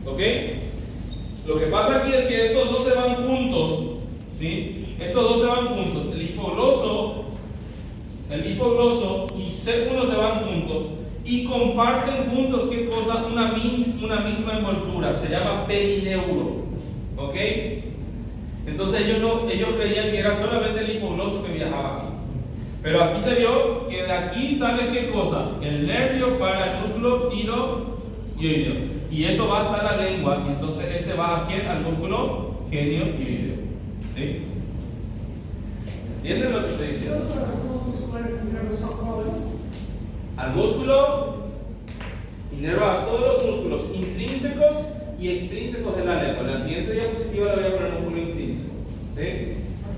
¿ok? Lo que pasa aquí es que estos dos se van juntos, ¿sí? Estos dos se van juntos. El hipogloso y C1 se van juntos y comparten juntos, ¿qué cosa? Una misma envoltura, se llama perineuro, ¿ok? Entonces ellos creían que era solamente el hipogloso que viajaba aquí, pero aquí se vio que de aquí sale ¿qué cosa? El nervio para el músculo tiroideo, y esto va hasta la lengua, y entonces este va aquí al músculo genioideo, ¿sí? ¿Entienden lo que estoy diciendo? Al músculo inerva a todos los músculos intrínsecos y extrínsecos de la lengua. En la siguiente diapositiva le voy a poner el músculo intrínseco, ¿sí?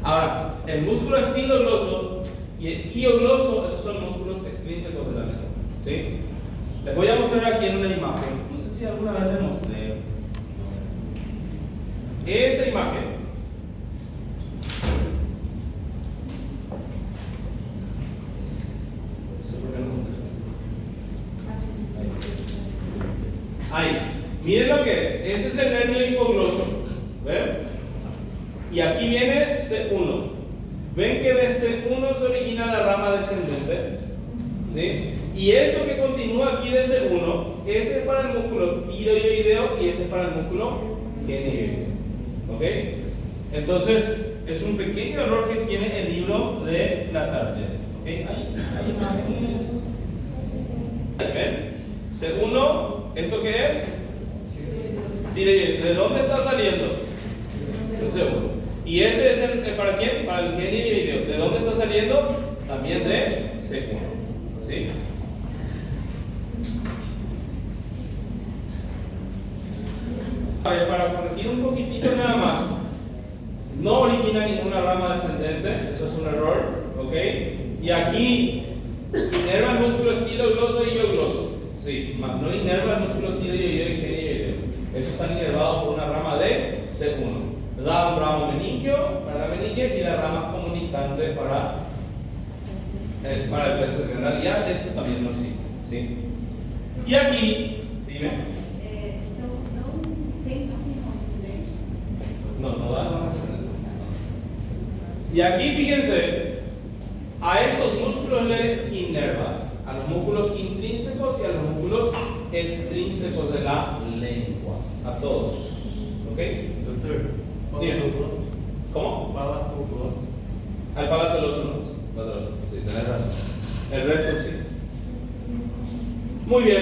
Ahora, el músculo estilogloso y el iogloso, esos son músculos extrínsecos de la lengua, ¿sí? Les voy a mostrar aquí en una imagen. No sé si alguna vez les mostré esa imagen. Ahí, miren lo que es. Este es el nervio hipogloso, ¿ven? Y aquí viene C1. ¿Ven que de C1 se origina la rama descendente? ¿Sí? Y esto que continúa aquí de C1, este es para el músculo tiroideo y este es para el músculo genioideo, ¿ok? Entonces, es un pequeño error que tiene el libro de Latarjet, ¿ok? Hay imágenes. ¿Ven? C1, ¿esto qué es? Tiroideo. ¿De dónde está saliendo? De C1. ¿Y este es para quién? Para el genioideo. ¿De dónde está saliendo? También de C1. ¿Sí? A ver, para corregir un poquitito nada más, no origina ninguna rama descendente, eso es un error, ¿ok? Y aquí inerva el músculo estilogloso y iogloso, sí, más no inerva el músculo tiroideo y genioideo. Esos están inervados por una rama de C1. Da un ramo meninquio para la meninge y da ramas comunicantes para el tercer. En realidad, este también no existe, ¿sí? Y aquí, dime. No da. Y aquí fíjense, a estos músculos le inerva, a los músculos intrínsecos y a los músculos extrínsecos de la lengua, a todos, ¿ok? Doctor, Dime. ¿Cómo? palatogloso. Al palatoloso no, sí, tenés razón. El resto sí. Muy bien.